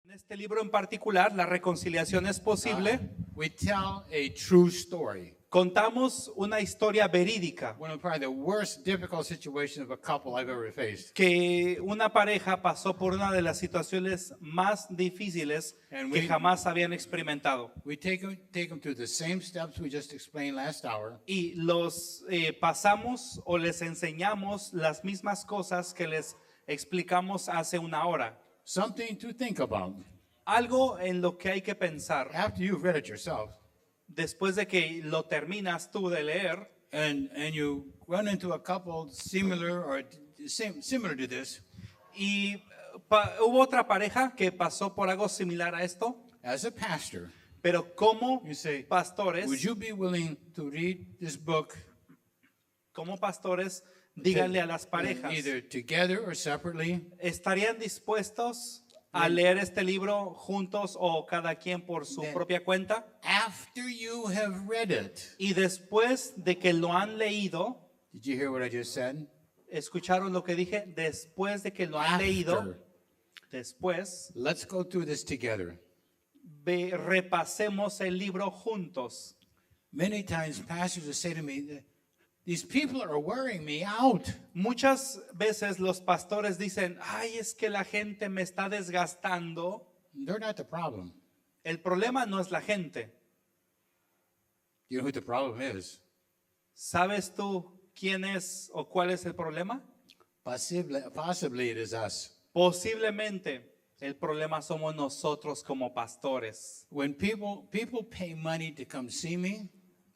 En este libro en particular, La reconciliación es posible, we tell a true story. contamos una historia verídica One of probably the worst difficult situations of a couple I've ever faced. que una pareja pasó por una de las situaciones más difíciles And que we- jamás habían experimentado. We take them through the same steps we just explained last hour. Y los pasamos o les enseñamos las mismas cosas que les explicamos hace una hora. Something to think about. Algo en lo que hay que pensar After you've read it yourself, después de que lo terminas tú de leer and you run into a couple similar to this, y hubo otra pareja que pasó por algo similar a esto, as a pastor, pero como you say, pastores, would you be willing to read this book díganle a las parejas, either together or separately? ¿estarían dispuestos a leer este libro juntos o cada quien por su Then- propia cuenta? After you have read it. Y después de que lo han leído, Did you hear what I just said? ¿escucharon lo que dije? Después de que lo han leído, After. después Let's go through this together. repasemos el libro juntos. Many times pastors will say to me, these people are wearing me out. Muchas veces los pastores dicen, ay, es que la gente me está desgastando. They're not the problem. El problema no es la gente. You know who the problem is? ¿Sabes tú quién es o cuál es el problema? Possibly it is us. Posiblemente el problema somos nosotros como pastores. When people pay money to come see me,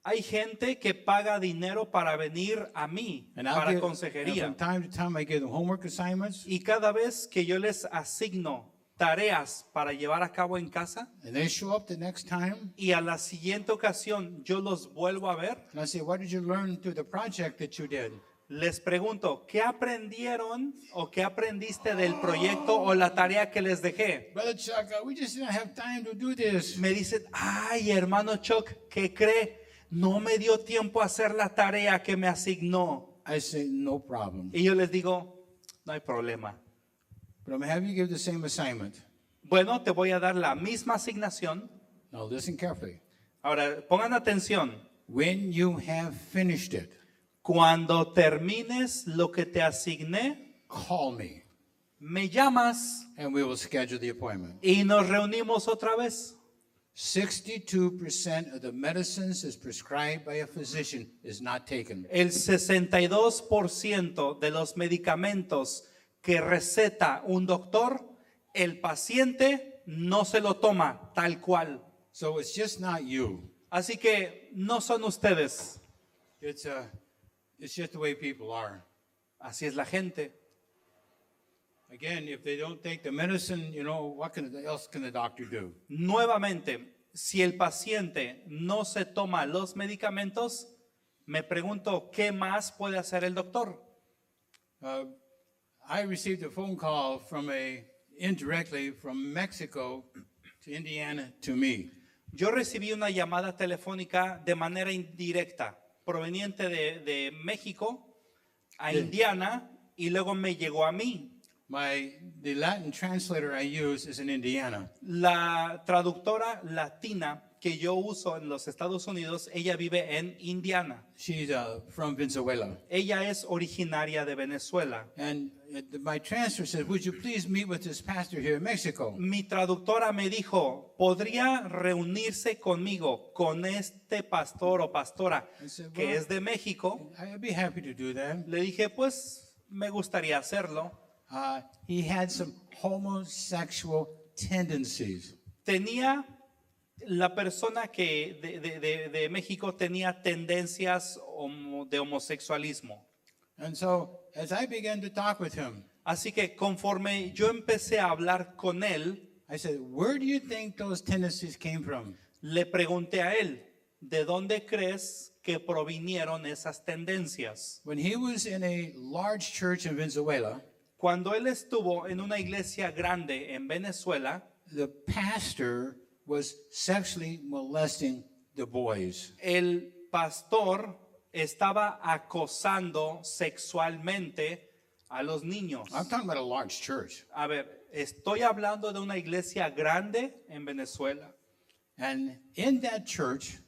Hay gente que paga dinero para venir a mí, and para and consejería. from time to time I give them homework assignments, Y cada vez que yo les asigno tareas para llevar a cabo en casa, and they show up the next time, y a la siguiente ocasión yo los vuelvo a ver, and I say, what did you learn through the project that you did? les pregunto, ¿qué aprendieron o qué aprendiste del proyecto o la tarea que les dejé? Brother Chuck, we just didn't have time to do this. Me dicen, ay, hermano Chuck, ¿qué cree? No me dio tiempo a hacer la tarea que me asignó. I say, no problem. Y yo les digo, no hay problema. But I'm going to have you give the same assignment. Bueno, te voy a dar la misma asignación. Now listen carefully. Ahora, pongan atención. When you have finished it, Cuando termines lo que te asigné, call me, me llamas and we will schedule the appointment. y nos reunimos otra vez. 62% of the medicines as prescribed by a physician is not taken. El 62% de los medicamentos que receta un doctor, el paciente no se lo toma tal cual. So it's just not you. Así que no son ustedes. It's just the way people are. Así es la gente. Again, if they don't take the medicine, what else can the doctor do? Nuevamente, si el paciente no se toma los medicamentos, me pregunto, ¿qué más puede hacer el doctor? I received a phone call indirectly from Mexico to Indiana to me. Yo recibí una llamada telefónica de manera indirecta, proveniente de México a Indiana, y luego me llegó a mí. The Latin translator I use is in Indiana. La traductora latina que yo uso en los Estados Unidos, ella vive en Indiana. She's from Venezuela. Ella es originaria de Venezuela. And my transfer said, would you please meet with this pastor here in Mexico? Mi traductora me dijo, ¿podría reunirse conmigo con este pastor o pastora I said, que well, es de México? I'd be happy to do that. Le dije, pues me gustaría hacerlo. He had some homosexual tendencies. Tenía la persona que de México tenía tendencias de homosexualismo. And so as I began to talk with him, Así que conforme yo empecé a hablar con él, I said, where do you think those tendencies came from? le pregunté a él, ¿de dónde crees que provinieron esas tendencias? When he was in a large church in Venezuela, Cuando él estuvo en una iglesia grande en Venezuela, the pastor was sexually molesting the boys. el pastor estaba acosando sexualmente a los niños. I'm talking about a large church. A ver, estoy hablando de una iglesia grande en Venezuela. And in that church,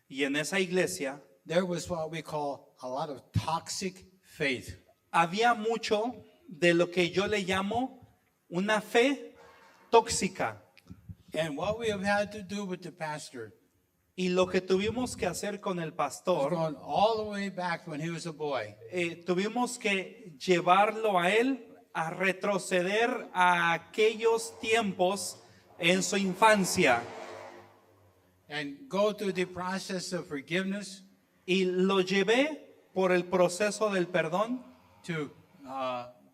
Y en esa iglesia there was what we call a lot of toxic faith. había mucho de lo que yo le llamo una fe tóxica. And what we have had to do with the pastor Y lo que tuvimos que hacer con el is pastor, going all the way back when he was a boy. tuvimos que llevarlo a él a retroceder a aquellos tiempos en su infancia. And go through the process of forgiveness Y lo llevé por el proceso del perdón to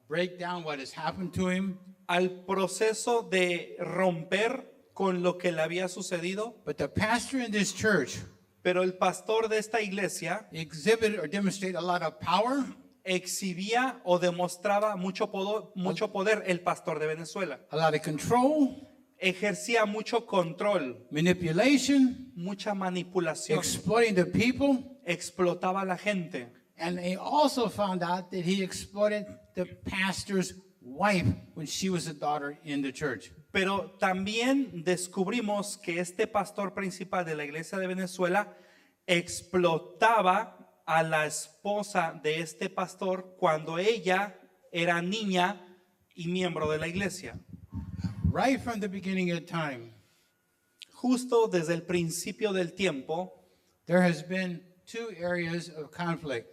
break down what has happened to him. al proceso de romper con lo que le había sucedido. But the pastor in this church Pero el pastor de esta iglesia exhibited or demonstrated a lot of power, exhibía o demostraba mucho poder el pastor de Venezuela. a lot of control, Ejercía mucho control, manipulation, mucha manipulación, exploiting the people. explotaba a la gente. And they also found out that he exploited the pastor's wife when she was a daughter in the church. Pero también descubrimos que este pastor principal de la iglesia de Venezuela explotaba a la esposa de este pastor cuando ella era niña y miembro de la iglesia. Right from the beginning of time, Justo desde el principio del tiempo there has been two areas of conflict.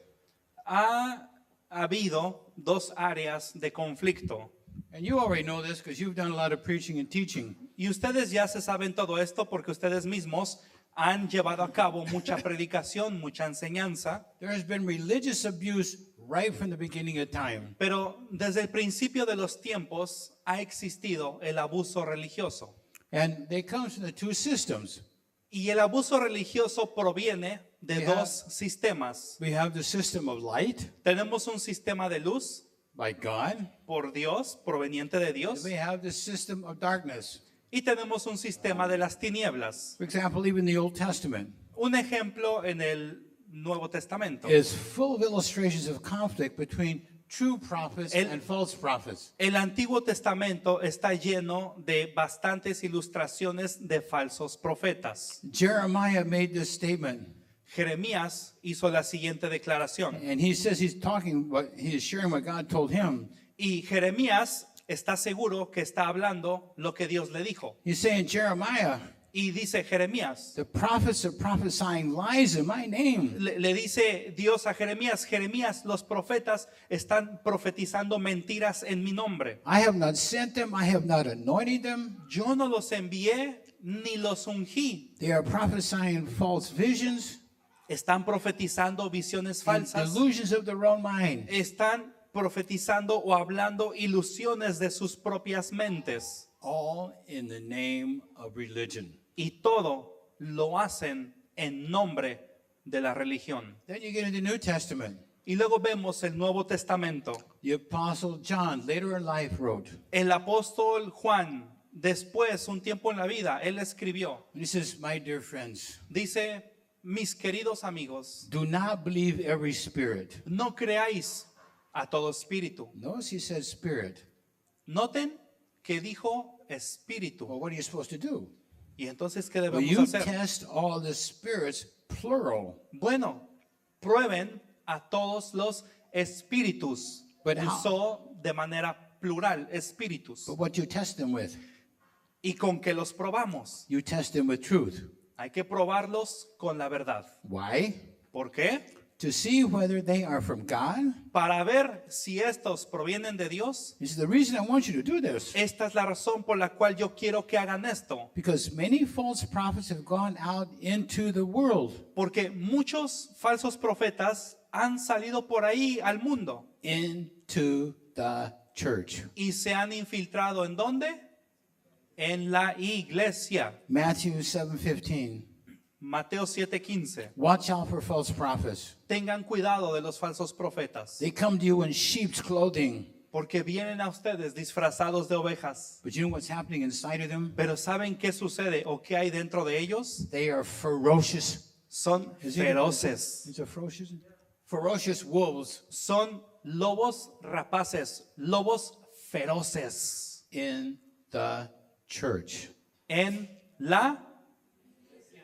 ha habido dos áreas de conflicto. And you already know this because you've done a lot of preaching and teaching. Y ustedes ya se saben todo esto porque ustedes mismos han llevado a cabo mucha predicación, mucha enseñanza. There has been religious abuse right from the beginning of time. Pero desde el principio de los tiempos ha existido el abuso religioso. And they come from the two systems. Y el abuso religioso proviene de Yeah. dos sistemas. We have the system of light Tenemos un sistema de luz by God. por Dios, proveniente de Dios, We have the system of darkness. y tenemos un sistema de las tinieblas. For example, even the Old Testament Un ejemplo en el Nuevo Testamento. is full of illustrations of conflict between true prophets El- and false prophets. El Antiguo Testamento está lleno de bastantes ilustraciones de falsos profetas. Jeremiah made this statement, Jeremías hizo la siguiente declaración. and he says he's sharing what God told him. Y Jeremías está seguro que está hablando lo que Dios le dijo. He's saying, Jeremiah, Y dice Jeremías, the prophets are prophesying lies in my name. le dice Dios a Jeremías, Jeremías, los profetas están profetizando mentiras en mi nombre. I have not sent them, I have not anointed them. Yo no los envié ni los ungí. They are prophesying false visions Están profetizando visiones and falsas. delusions of their own mind. Están profetizando o hablando ilusiones de sus propias mentes. All in the name of religion. Y todo lo hacen en nombre de la religión. Then you get into the New Testament. Y luego vemos el Nuevo Testamento. The Apostle John, later in life, wrote, El apóstol Juan, después, un tiempo en la vida, él escribió, and he says, my dear friends, dice, mis queridos amigos, do not believe every spirit. no creáis a todo espíritu. Notice he says spirit. Noten que dijo espíritu. Well, what are you supposed to do? Y entonces, ¿qué Well, debemos you hacer? test all the spirits, plural. Bueno, prueben a todos los espíritus. But how- Usó de manera plural, espíritus. But what you test them with? ¿Y con qué los probamos? You test them with truth. Hay que probarlos con la verdad. Why? ¿Por qué? To see whether they are from God. Para ver si estos provienen de Dios. This is the reason I want you to do this. Esta es la razón por la cual yo quiero que hagan esto. Because many false prophets have gone out into the world, Porque muchos falsos profetas han salido por ahí al mundo into the church. y se han infiltrado. ¿En dónde? En la iglesia. Matthew 7:15. Mateo 7:15. Watch out for false prophets. Tengan cuidado de los falsos profetas, They come to you in sheep's clothing. porque vienen a ustedes disfrazados de ovejas. But you know what's happening inside of them? Pero ¿saben qué sucede o qué hay dentro de ellos? They are ferocious. Son Is it- feroces. Is it ferocious? Ferocious wolves. Son lobos rapaces, lobos feroces in the church. en la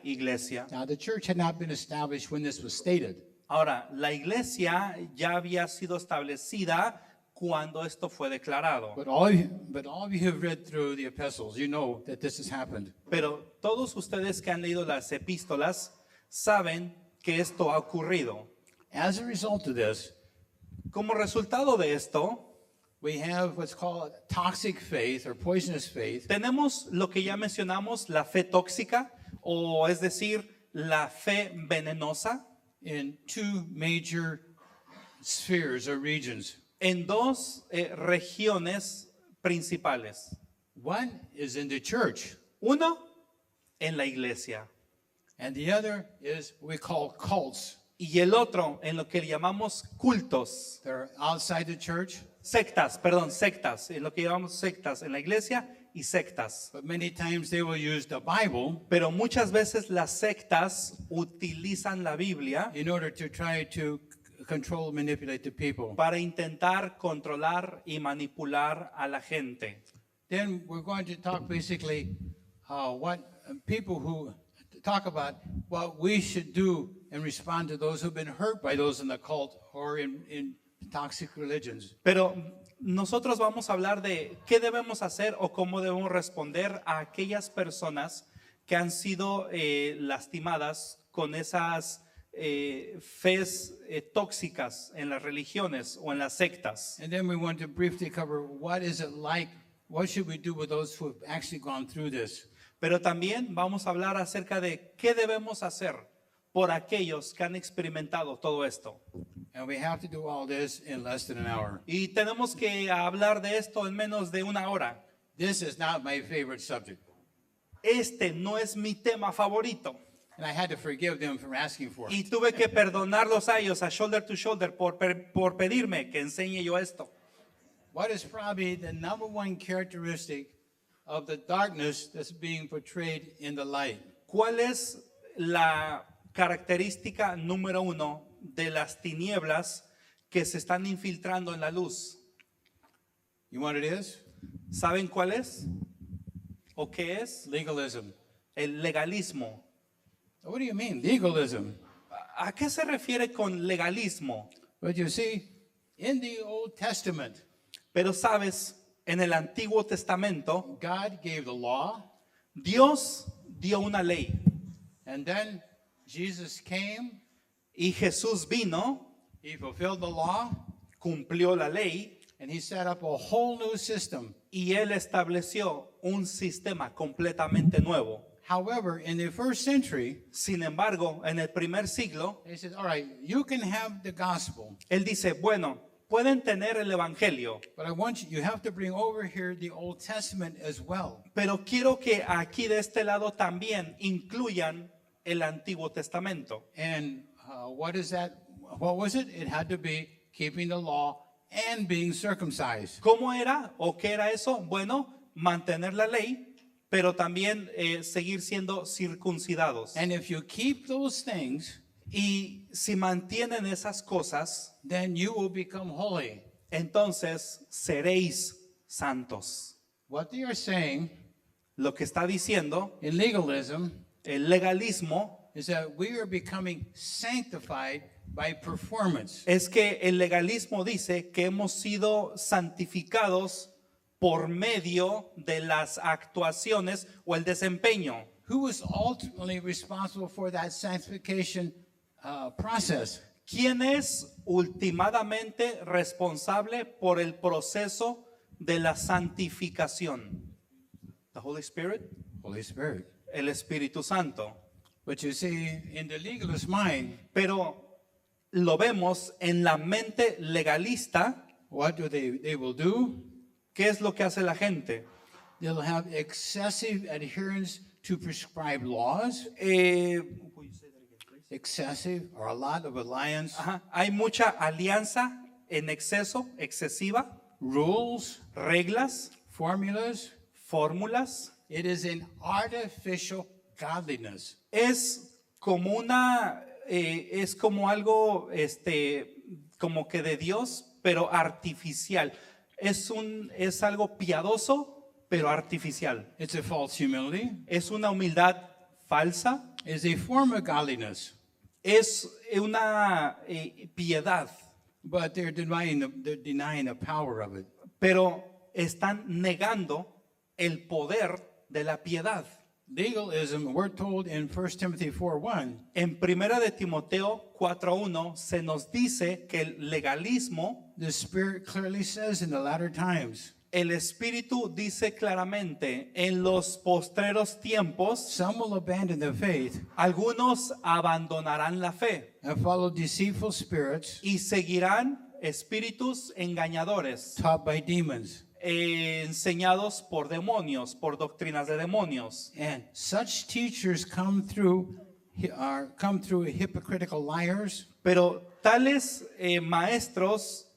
iglesia. Now, the church had not been established when this was stated. Ahora, la iglesia ya había sido establecida cuando esto fue declarado. But all of you have read through the epistles, you know that this has happened. Pero todos ustedes que han leído las epístolas saben que esto ha ocurrido. As a result of this, Como resultado de esto, we have what's called toxic faith or poisonous faith, tenemos lo que ya mencionamos, la fe tóxica, o es decir, la fe venenosa, in two major spheres or regions. en dos regiones principales. One is in the church, Uno, en la iglesia, and the other is what we call cults. y el otro en lo que llamamos cultos, They're outside the church, sectas, en lo que llamamos sectas en la iglesia y sectas. but many times they will use the Bible Pero muchas veces las sectas utilizan la Biblia in order to try to control, manipulate the people. para intentar controlar y manipular a la gente. Then we're going to talk basically what people who talk about what we should do and respond to those who've been hurt by those in the cult or in toxic religions. Pero nosotros vamos a hablar de qué debemos hacer o cómo debemos responder a aquellas personas que han sido lastimadas con esas fes tóxicas en las religiones o en las sectas. And then we want to briefly cover what is it like, what should we do with those who have actually gone through this. Pero también vamos a hablar acerca de qué debemos hacer por aquellos que han experimentado todo esto. And we have to do all this in less than an hour. Y tenemos que hablar de esto en menos de una hora. This is not my favorite subject. Este no es mi tema favorito. And I had to forgive them for asking for it. Y tuve que perdonarlos a ellos, a Shoulder to Shoulder, por pedirme que enseñe yo esto. What is probably the number one characteristic of the darkness that's being portrayed in the light? ¿Cuál es la característica número uno de las tinieblas que se están infiltrando en la luz? You know what it is? ¿Saben cuál es? ¿O qué es? Legalism. El legalismo. What do you mean, legalism? ¿A qué se refiere con legalismo? But you see, in the Old Testament, Pero sabes, en el Antiguo Testamento, God gave the law, Dios dio una ley and then Jesus came, y Jesús vino, he fulfilled the law, cumplió la ley and he set up a whole new system. y él estableció un sistema completamente nuevo. However, in the first century, Sin embargo, en el primer siglo, he said, all right, you can have the gospel, él dice, bueno, pueden tener el evangelio, but I want you have to bring over here the Old Testament as well. pero quiero que aquí de este lado también incluyan el Antiguo Testamento. And what is that? What was it? It had to be keeping the law and being circumcised. ¿Cómo era o qué era eso? Bueno, mantener la ley, pero también seguir siendo circuncidados. And if you keep those things, Y si mantienen esas cosas, then you will become holy. entonces seréis santos. What they are saying Lo que está diciendo in legalism el legalismo is that we are becoming sanctified by performance. es que el legalismo dice que hemos sido santificados por medio de las actuaciones o el desempeño. Who is ultimately responsible for that sanctification process? ¿Quién es últimamente responsable por el proceso de la santificación? The Holy Spirit, Holy Spirit. el Espíritu Santo. But you see, in the legalist mind, Pero lo vemos en la mente legalista. what do they will do? ¿Qué es lo que hace la gente? They'll have excessive adherence to prescribed laws, excessive or a lot of alliance, Ajá, hay mucha alianza en exceso, excesiva, rules, reglas, formulas. fórmulas. It is an artificial godliness. Es como es como algo, como que de Dios, pero artificial. Es algo piadoso, pero artificial. It's a false humility. Es una humildad falsa, It's a form of godliness. es una piedad, But they're denying the power of it. pero están negando el poder de la piedad. Legalism, we're told in 1 Timothy 4:1, En 1 de Timoteo 4:1 se nos dice que el legalismo, the Spirit clearly says in the latter times, el Espíritu dice claramente, en los postreros tiempos, some will abandon the faith algunos abandonarán la fe and follow deceitful spirits y seguirán espíritus engañadores, taught by demons. enseñados por demonios, por doctrinas de demonios. And such teachers come through hypocritical liars, Pero tales maestros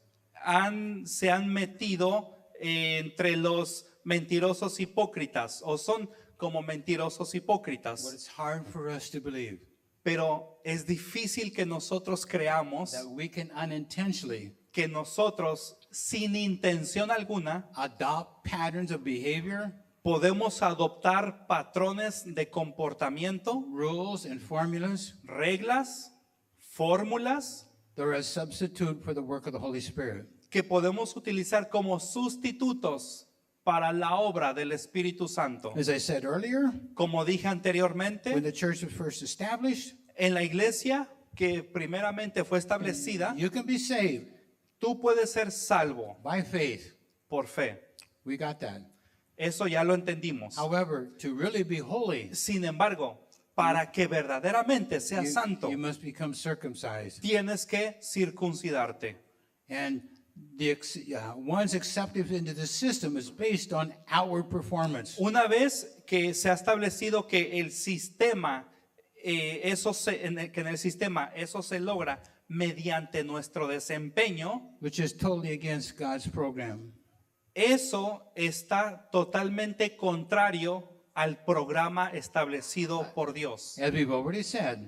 se han metido entre los mentirosos hipócritas, o son como mentirosos but hipócritas. it's hard for us to believe Pero es difícil que nosotros creamos that we can unintentionally que nosotros, sin intención alguna, adopt patterns of behavior, podemos adoptar patrones de comportamiento, rules, and formulas reglas, fórmulas that are a substitute for the work of the Holy Spirit. que podemos utilizar como sustitutos para la obra del Espíritu Santo. As I said earlier, Como dije when anteriormente, the church was first established, en la iglesia que primeramente fue establecida, you can be saved tú puedes ser salvo by faith. por fe. We got that. Eso ya lo entendimos. However, to really be holy, Sin embargo, para que verdaderamente seas santo, you must become circumcised. tienes que circuncidarte. And one's acceptance into the system is based on outward performance. Una vez que se ha establecido que el sistema, que en el sistema eso se logra mediante nuestro desempeño, Which is totally against God's program. eso está totalmente contrario al programa establecido por Dios. As we've already said,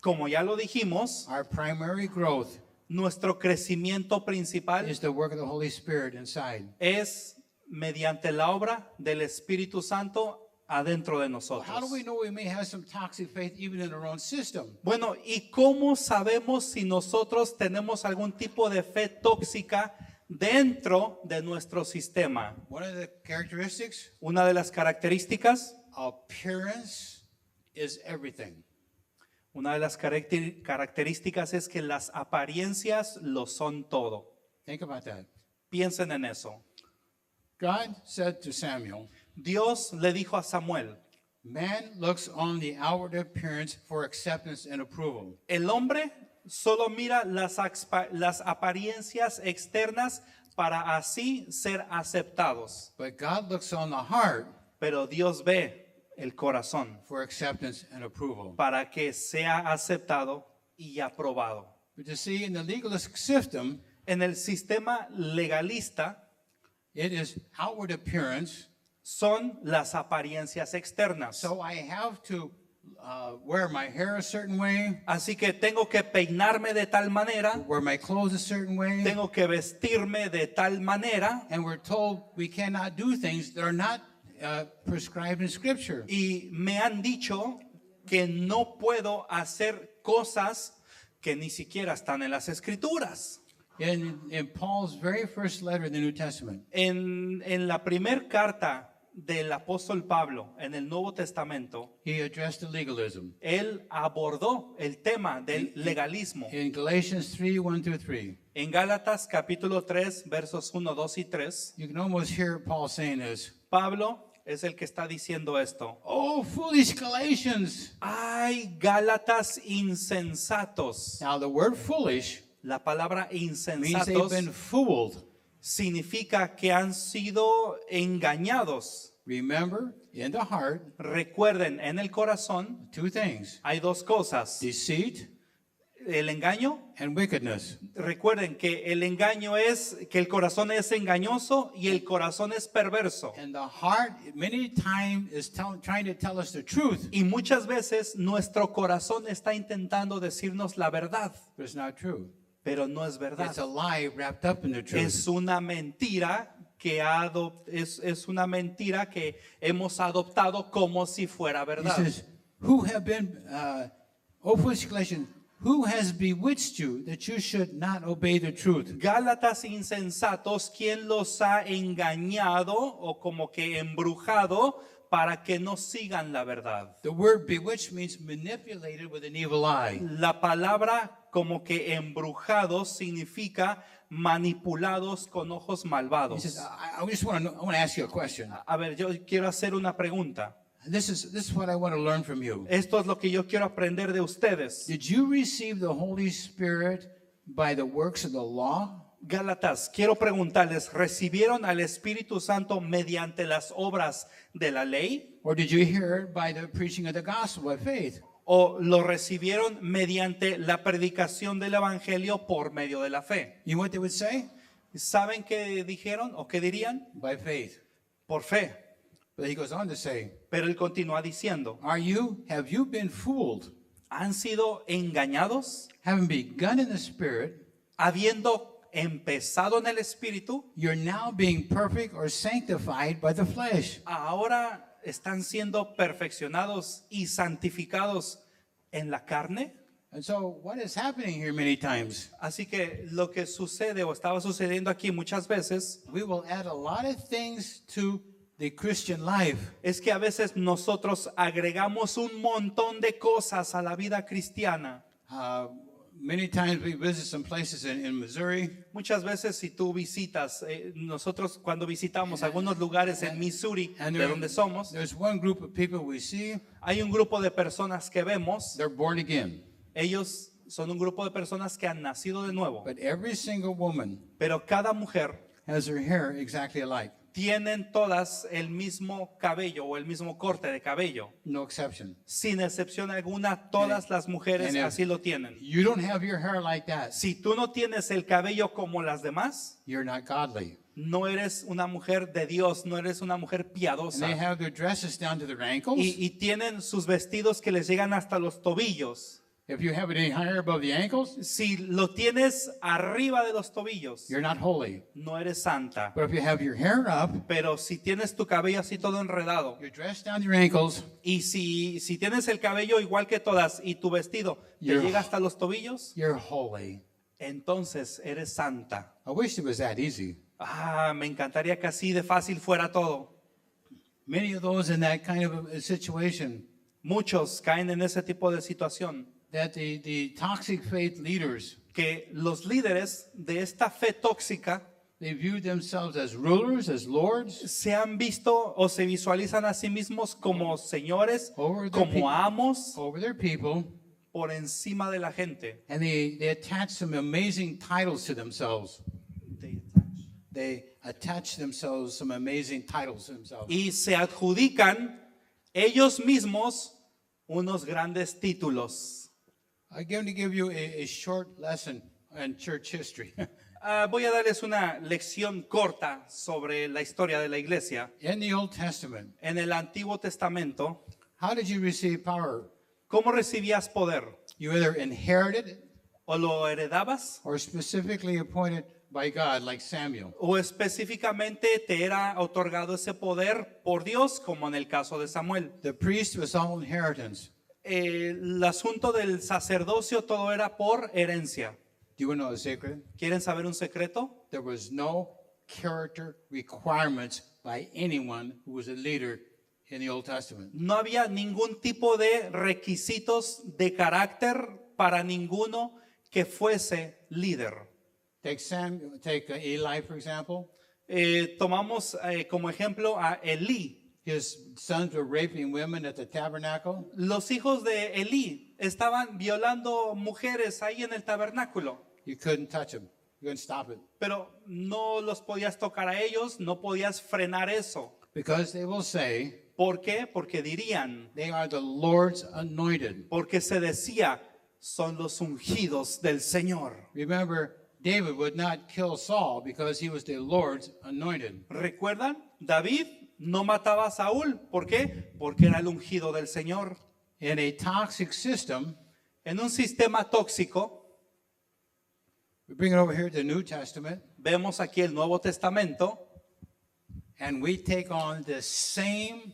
Como ya lo dijimos, our primary growth nuestro crecimiento principal is the work of the Holy Spirit inside. es mediante la obra del Espíritu Santo adentro de nosotros. How do we know we may have some toxic faith even in our own system? Bueno, ¿y cómo sabemos si nosotros tenemos algún tipo de fe tóxica dentro de nuestro sistema? One of the characteristics, Una de las características, appearance is everything. una de las características es que las apariencias lo son todo. Think about that. Piensen en eso. God said to Samuel, Dios le dijo a Samuel, man looks on the outward appearance for acceptance and approval. el hombre solo mira las apariencias externas para así ser aceptados, But God looks on the heart pero Dios ve el corazón for acceptance and approval. para que sea aceptado y aprobado. But you see, in the legalistic system, En el sistema legalista it is outward appearance. son las apariencias externas. So I have to wear my hair a certain way, Así que tengo que peinarme de tal manera, wear my clothes a certain way, tengo que vestirme de tal manera, and we're told we cannot do things that are not prescribed in Scripture. y me han dicho que no puedo hacer cosas que ni siquiera están en las escrituras. In Paul's very first letter in the New Testament, En la primer carta del apóstol Pablo en el Nuevo Testamento, he addressed the legalism. él abordó el tema del legalismo. In Galatians 3:1-3, En Gálatas capítulo 3, versos 1, 2 y 3, you can almost hear Paul saying this. Pablo es el que está diciendo esto. Oh, foolish Galatians! Ay, Gálatas insensatos. Now, the word foolish La palabra means they've insensatos been fooled. significa que han sido engañados. Remember, in the heart, Recuerden, en el corazón two things: hay dos cosas. deceit El engaño, and wickedness. recuerden que el engaño es, que el corazón es engañoso y el corazón es perverso. And the heart, many times, is trying to tell us the truth, Y muchas veces nuestro corazón está intentando decirnos la verdad, but it's not true. pero no es verdad. It's a lie wrapped up in the truth. Es una mentira es una mentira que hemos adoptado como si fuera He verdad. says, who have been, foolish Galatians, who has bewitched you that you should not obey the truth? Gálatas insensatos, ¿quién los ha engañado o como que embrujado para que no sigan la verdad? The word bewitched means manipulated with an evil eye. La palabra como que embrujado significa manipulados con ojos He malvados. says, I just want to ask you a question. A ver, yo quiero hacer una pregunta. This is what I want to learn from you. Esto es lo que yo quiero aprender de ustedes. Did you receive the Holy Spirit by the works of the law? Gálatas, quiero preguntarles, ¿recibieron al Espíritu Santo mediante las obras de la ley? Or did you hear it by the preaching of the gospel by faith? ¿O lo recibieron mediante la predicación del Evangelio por medio de la fe? You know what they would say? ¿Saben qué dijeron o qué dirían? By faith. Por fe. But he goes on to say, Pero él continúa diciendo, have you been fooled? ¿han sido engañados? Having begun in the Spirit, Habiendo empezado en el Espíritu, you're now being perfect or sanctified by the flesh. ahora están siendo perfeccionados y santificados en la carne. And so what is happening here many times? Así que lo que sucede o estaba sucediendo aquí muchas veces We will add a lot of things to the Christian life. es que a veces nosotros agregamos un montón de cosas a la vida cristiana. Many times we visit some places in Missouri, Muchas veces si tú visitas, nosotros cuando visitamos algunos lugares en Missouri, and de donde somos, there's one group of people we see, hay un grupo de personas que vemos, they're born again. ellos son un grupo de personas que han nacido de nuevo, But every single woman pero cada mujer has her hair exactly alike, tienen todas el mismo cabello o el mismo corte de cabello. no exception. Sin excepción alguna, todas las mujeres and if- así lo tienen. You don't have your hair like that, Si tú no tienes el cabello como las demás, you're not godly. no eres una mujer de Dios, no eres una mujer And they piadosa. have their dresses down to their ankles. Y tienen sus vestidos que les llegan hasta los tobillos. If you have it any higher above the ankles, Si lo tienes arriba de los tobillos, you're not holy. no eres santa. But if you have your hair up, Pero si tienes tu cabello así todo enredado, your dress down to your ankles, y si tienes el cabello igual que todas y tu vestido te You're- llega hasta los tobillos, you're holy. entonces eres santa. I wish it was that easy. Me encantaría que así de fácil fuera todo. Many of those in that kind of a situation, Muchos caen en ese tipo de situación, that the toxic faith leaders, que los líderes de esta fe tóxica they view themselves as rulers, as lords, se han visto o se visualizan a sí mismos como señores, Over the como people. amos over their people, por encima de la gente. and they attach some amazing titles to themselves. They attach themselves some amazing titles to themselves. Y se adjudican ellos mismos unos grandes títulos. I'm going to give you a short lesson on church history. Voy a darles una lección corta sobre la historia de la iglesia. In the Old Testament, En el Antiguo Testamento, how did you receive power? ¿cómo recibías poder? You either inherited it ¿O lo heredabas? or specifically appointed by God, like Samuel. ¿O específicamente te era otorgado ese poder por Dios, como en el caso de Samuel? The priest was all inheritance. El asunto del sacerdocio todo era por herencia. Do you want to know a secret? ¿Quieren saber un secreto? There was no character requirements by anyone who was a leader in the Old Testament. No había ningún tipo de requisitos de carácter para ninguno que fuese líder. Take Eli, for example. Tomamos como ejemplo a Elí. His sons were raping women at the tabernacle. Los hijos de Elí estaban violando mujeres ahí en el tabernáculo, You couldn't touch them. You couldn't stop it. pero no los podías tocar a ellos, no podías frenar eso. Because they will say, ¿Por qué? Porque dirían, they are the Lord's anointed. porque se decía, son los ungidos del Señor. Remember, David would not kill Saul because he was the Lord's anointed. ¿Recuerdan? David no mataba a Saúl. ¿Por qué? Porque era el ungido del Señor. In a toxic system, En un sistema tóxico, We bring it over here to the New Testament, vemos aquí el Nuevo Testamento and we take on the same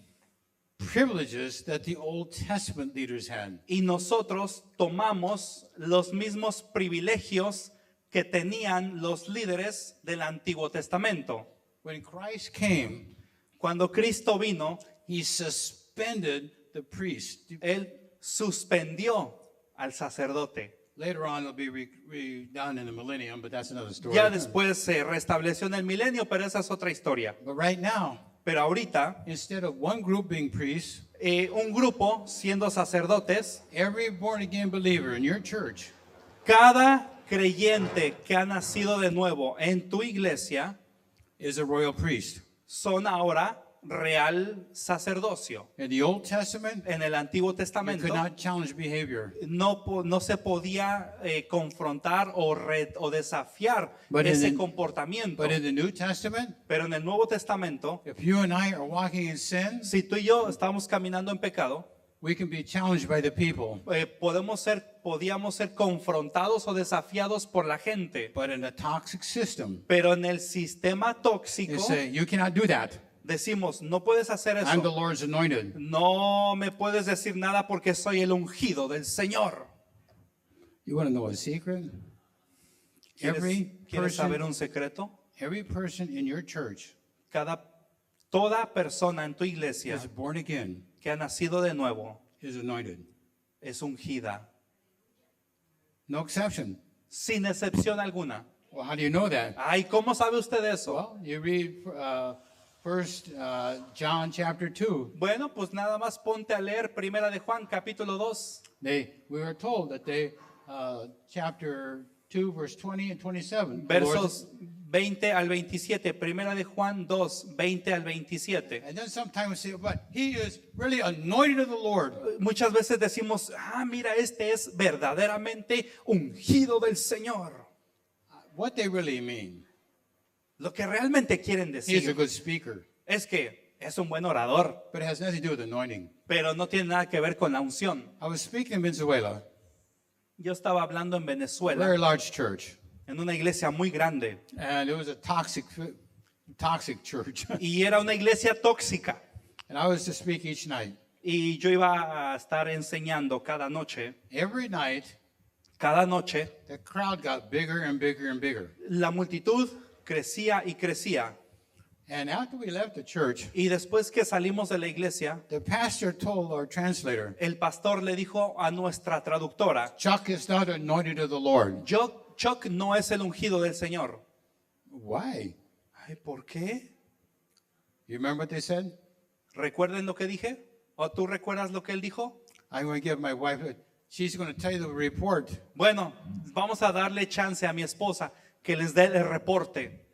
privileges that the Old Testament leaders had. y nosotros tomamos los mismos privilegios que tenían los líderes del Antiguo Testamento. When Christ came, Cuando Cristo vino, he suspended the priest. Él suspendió al sacerdote. Later on, it'll be redone in the millennium, but that's another story. Ya después se restableció en el milenio, pero esa es otra historia. But right now, Pero ahorita, instead of one group being priests, un grupo siendo sacerdotes, every born again believer in your church cada creyente que ha nacido de nuevo en tu iglesia is a royal priest. son ahora real sacerdocio. In the Old Testament, En el Antiguo you Testamento could not challenge behavior. no se podía confrontar o desafiar But in ese the- comportamiento. But in the New Testament, Pero en el Nuevo Testamento, if you and I are walking in sin, si tú y yo estamos caminando en pecado, we can be challenged by the people. podíamos ser confrontados o desafiados por la gente. But in a toxic system, Pero en el sistema they tóxico say, you cannot do that. decimos, no puedes hacer I'm the eso. Lord's anointed. No me puedes decir nada porque soy el ungido del Señor. You want to know a secret? ¿Quieres saber un secreto? Every person in your church Toda persona en tu iglesia is born again, que ha nacido de nuevo is anointed. es ungida, No exception. sin excepción alguna. Well, how do you know that? Ay, ¿cómo sabe usted eso? Well, you read First John chapter 2. Bueno, pues nada más ponte a leer Primera de Juan, capítulo 2. We were told that chapter 2, verse 20 and 27. Versos 20 al 27. Primera de Juan 2, 20 al 27. And then sometimes we say, but he is really anointed of the Lord. Muchas veces decimos, mira, este es verdaderamente ungido del Señor. What they really mean, Lo que realmente quieren he's a decir good speaker, es que es un buen orador, but it has nothing to do with anointing. pero no tiene nada que ver con la unción. I was speaking in Venezuela, Yo estaba hablando en a very Venezuela, large church, en una iglesia muy grande, and it was a toxic church. y era una iglesia tóxica. And I was to speak each night. Y yo iba a estar enseñando cada noche. Every night, Cada noche, the crowd got bigger and bigger and bigger. la multitud crecía y crecía. And after we left the church, Y después que salimos de la iglesia, the pastor told our translator, el pastor le dijo a nuestra traductora, Chuck is not anointed of the Lord. Chuck no es el ungido del Señor. Why? Ay, ¿por qué? You remember what they said? ¿Recuerden lo que dije? ¿O tú recuerdas lo que él dijo? I'm going to give my wife, she's going to tell you the report. Bueno, vamos a darle chance a mi esposa que les dé el reporte.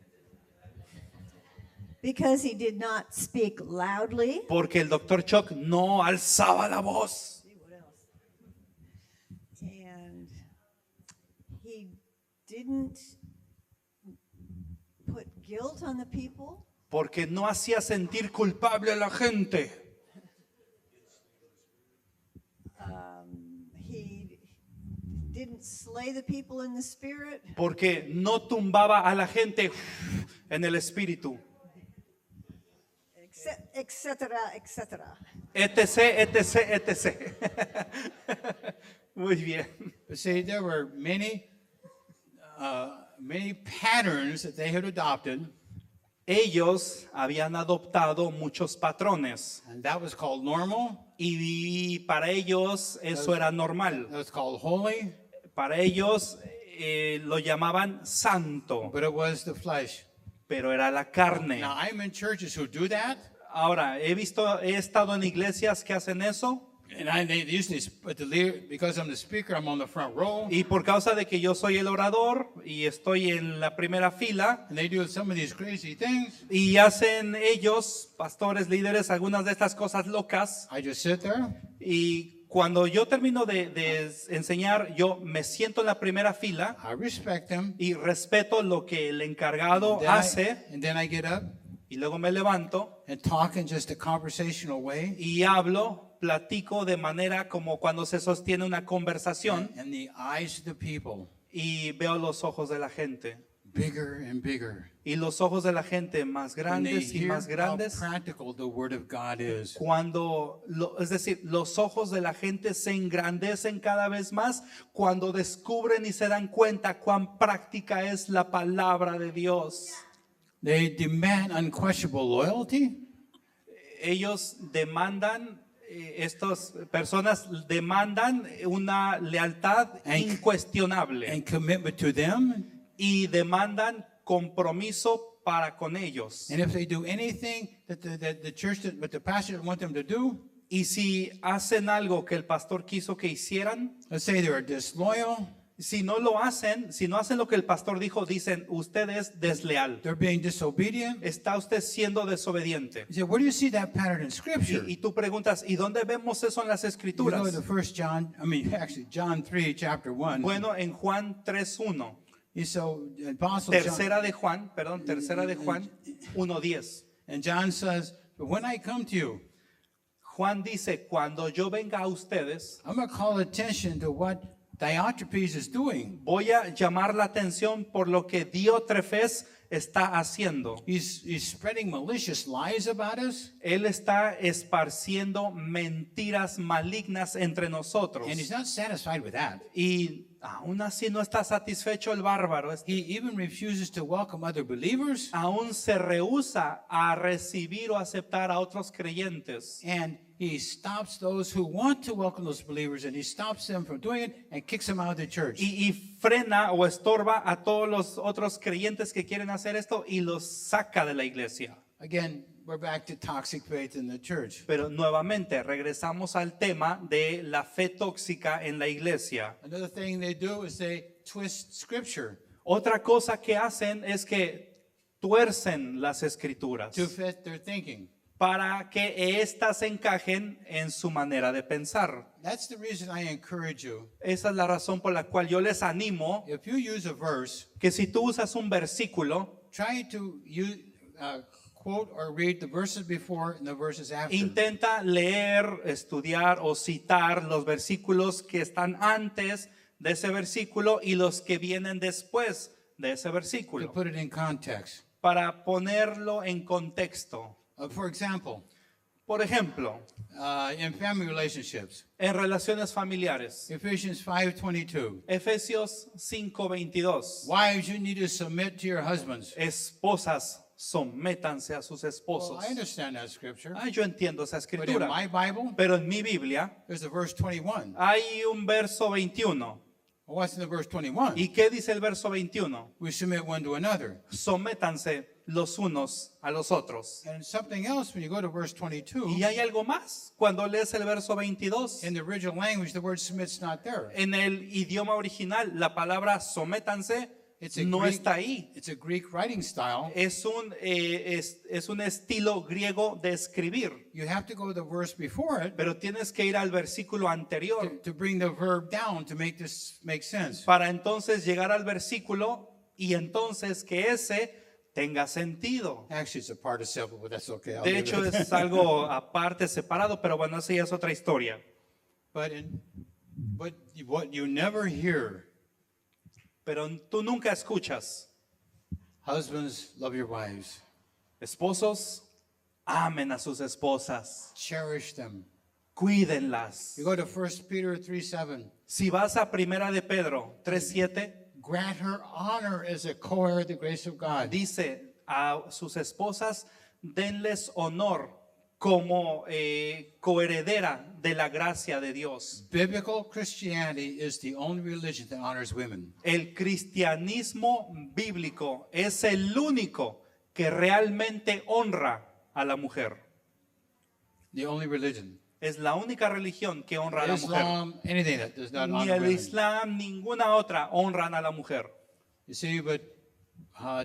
Because he did not speak loudly. Porque el doctor Chuck no alzaba la voz. And he didn't put guilt on the people. Porque no hacía sentir culpable a la gente. He didn't slay the people in the spirit. Porque no tumbaba a la gente en el espíritu. Etcétera, etcétera. Etc, etc, etc. Muy bien. But see, there were many patterns that they had adopted, Ellos habían adoptado muchos patrones and that was called normal, y para ellos eso era normal. that was called holy, Para ellos lo llamaban santo, but it was the flesh. pero era la carne. Now, I'm in churches who do that, Ahora, he estado en iglesias que hacen eso and they usually, because I'm the speaker, I'm on the front row, y por causa de que yo soy el orador y estoy en la primera fila and they do some of these crazy things. y hacen ellos, pastores, líderes, algunas de estas cosas locas I just sit there, y cuando yo termino de enseñar, yo me siento en la primera fila I respect them, y respeto lo que el encargado then hace and then I get up y luego me levanto and talk in just a conversational way, y platico de manera como cuando se sostiene una conversación and the eyes of the people y veo los ojos de la gente. bigger and bigger. Y los ojos de la gente más When they grandes y hear más how grandes. practical the Word of God is. Cuando, es decir, los ojos de la gente se engrandecen cada vez más cuando descubren y se dan cuenta cuán práctica es la palabra de Dios. They demand unquestionable loyalty Ellos demandan, estas personas demandan una lealtad incuestionable and commitment to them. y demandan compromiso para con ellos. And if they do anything that the church, but the pastor doesn't want them to do, Y si hacen algo que el pastor quiso que hicieran, let's say they're disloyal, si no lo hacen, si no hacen lo que el pastor dijo, dicen, usted es desleal. they're being disobedient. Está usted siendo desobediente. You say, where do you see that pattern in Scripture? Y tú preguntas, ¿y dónde vemos eso en las You go escrituras? to John 3, chapter 1. Bueno, en Juan 3:1, Y so, Apostle John, tercera de Juan 1:10. and John says, but when I come to you, Juan dice, cuando yo venga a ustedes, I'm going to call attention to what Diotrephes is doing. voy a llamar la atención por lo que Diótrefes está haciendo. He's spreading malicious lies about us, Él está esparciendo mentiras malignas entre nosotros. and he's not satisfied with that. Y aún así no está satisfecho el bárbaro. He even refuses to welcome other believers, Aún se rehúsa a recibir o aceptar a otros creyentes. and he stops those who want to welcome those believers, and he stops them from doing it and kicks them out of the church. Y frena o estorba a todos los otros creyentes que quieren hacer esto y los saca de la iglesia. Again, we're back to toxic faith in the church. Pero nuevamente regresamos al tema de la fe tóxica en la iglesia. Another thing they do is they twist Scripture Otra cosa que hacen es que tuercen las escrituras to fit their thinking. para que éstas encajen en su manera de pensar. That's the reason I encourage you. Esa es la razón por la cual yo les animo If you use a verse, que si tú usas un versículo, try to use, quote or read the verses before and the verses after. intenta leer, estudiar o citar los versículos que están antes de ese versículo y los que vienen después de ese To versículo, put it in context. para ponerlo en contexto. For example, Por ejemplo, in family relationships, en relaciones familiares, Ephesians 5:22. Efesios 5:22, Wives, you need to submit to your husbands. esposas, sométanse a sus Well, esposos. I understand that scripture, Yo entiendo esa but in escritura, my Bible, pero en mi Biblia there's a verse 21. hay un verso 21. What's in the verse 21? ¿Y qué dice el verso 21? We submit one to another. Sométanse los unos a los otros. And something else, when you go to verse 22, Y hay algo más. Cuando lees el verso 22, in the original language, the word submit's not there. en el idioma original, la palabra sométanse It's a no Greek- está ahí. It's a Greek writing style. Es un estilo griego de escribir, You have to go to the verse before it pero tienes que ir al versículo anterior to bring the verb down to make this make sense. para entonces llegar al versículo y entonces que ese tenga sentido. Actually, it's a participle, but that's okay. I'll De leave hecho, it. es algo aparte, separado, pero bueno, esa ya es otra historia. But what you never hear, Pero tú nunca escuchas, husbands, love your wives, esposos, amen a sus esposas, cherish them. cuídenlas. You go to 1 Peter 3:7. Si vas a Primera de Pedro 3:7, Grant her honor as a co-heir of the grace of God. dice a sus esposas, denles honor como coheredera de la gracia de Dios. Biblical Christianity is the only religion that honors women. El cristianismo bíblico es el único que realmente honra a la mujer. The only religion. Es la única religión que honra a la mujer. Islam, anything that does not Ni honor el women. Islam, ninguna otra honran a la mujer. You see, but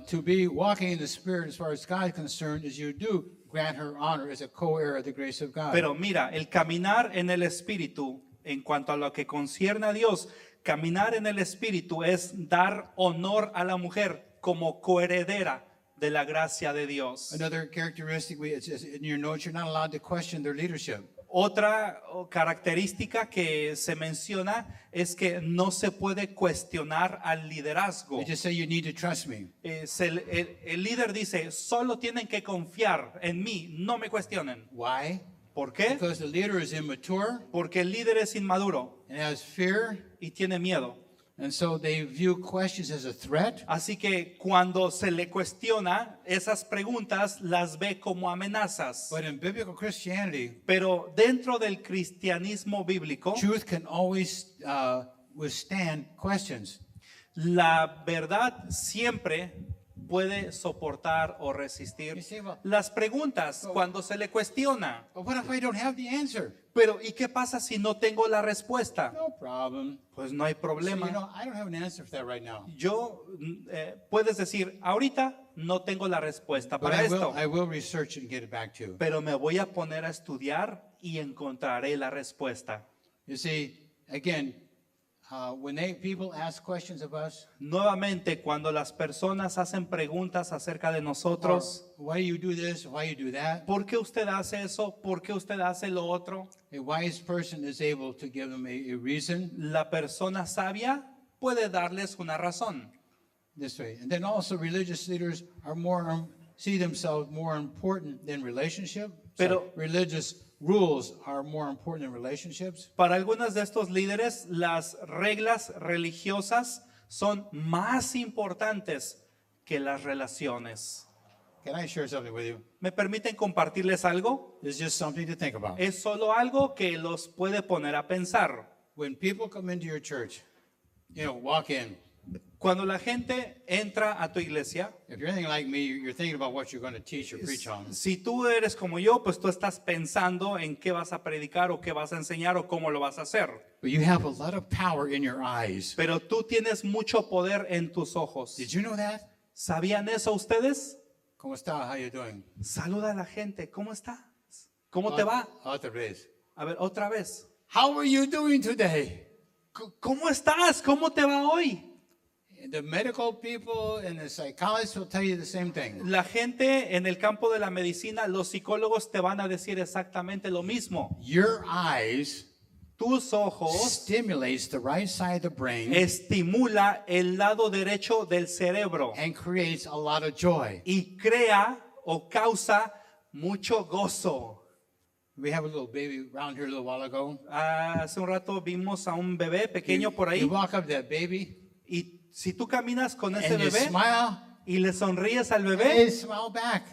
to be walking in the Spirit as far as God is concerned is you do grant her honor as a co-heir of the grace of God. Pero mira, el caminar en el Espíritu, en cuanto a lo que concierne a Dios, caminar en el Espíritu es dar honor a la mujer como coheredera de la gracia de Dios. Another characteristic, it says in your notes, you're not allowed to question their leadership. Otra característica que se menciona es que no se puede cuestionar al liderazgo. They just say, you need to trust me. El líder dice, solo tienen que confiar en mí, no me cuestionen. Why? ¿Por qué? Because the leader is immature Porque el líder es inmaduro and has fear, y tiene miedo. and so they view questions as a threat. Así que cuando se le cuestiona, esas preguntas las ve como amenazas. But in biblical Christianity, Pero dentro del cristianismo bíblico, truth can always withstand questions. la verdad siempre puede soportar o resistir You see, well- las preguntas cuando se le cuestiona. But what if I don't have the answer? Pero ¿y qué pasa si no tengo la respuesta? No problem. Pues no hay So, problema. I don't have an answer for that right now. Yo, puedes decir, ahorita no tengo la respuesta But para esto, I will research it and get it back to you. pero me voy a poner a estudiar y encontraré la respuesta. You see, again, when people ask questions of us, Nuevamente, cuando las personas hacen preguntas acerca de or, nosotros, why you do this, why you do that, ¿por qué usted hace eso? ¿Por qué usted hace lo otro? a wise person is able to give them a reason La persona sabia puede darles una razón. this way. And then also religious leaders are see themselves more important than relationship. Pero- Religious rules are more important than relationships. Para algunos de estos líderes, las reglas religiosas son más importantes que las relaciones. Can I share something with you? ¿Me permiten compartirles algo? It's just something to think about. Es solo algo que los puede poner a pensar. When people come into your church, walk in. Cuando la gente entra a tu iglesia, If you're anything like me, you're thinking about what you're going to teach or preach on. si tú eres como yo, pues tú estás pensando en qué vas a predicar o qué vas a enseñar o cómo lo vas a hacer. But you have a lot of power in your eyes. Pero tú tienes mucho poder en tus ojos. Did you know that? ¿Sabían eso ustedes? ¿Cómo está? How you doing? Saluda a la gente. ¿Cómo estás? ¿Cómo te va? Otra vez. A ver, otra vez. How are you doing today? ¿Cómo estás? ¿Cómo te va hoy? The medical people and the psychologists will tell you the same thing. La gente en el campo de la medicina, los psicólogos te van a decir exactamente lo mismo. Your eyes Tus ojos stimulates the right side of the brain estimula el lado derecho del cerebro and creates a lot of joy. y crea o causa mucho gozo. We have a little baby around here a little while ago. Hace un rato vimos a un bebé pequeño por You ahí walk up to that baby y si tú caminas con ese and you bebé smile, y le sonríes al they bebé, smile back.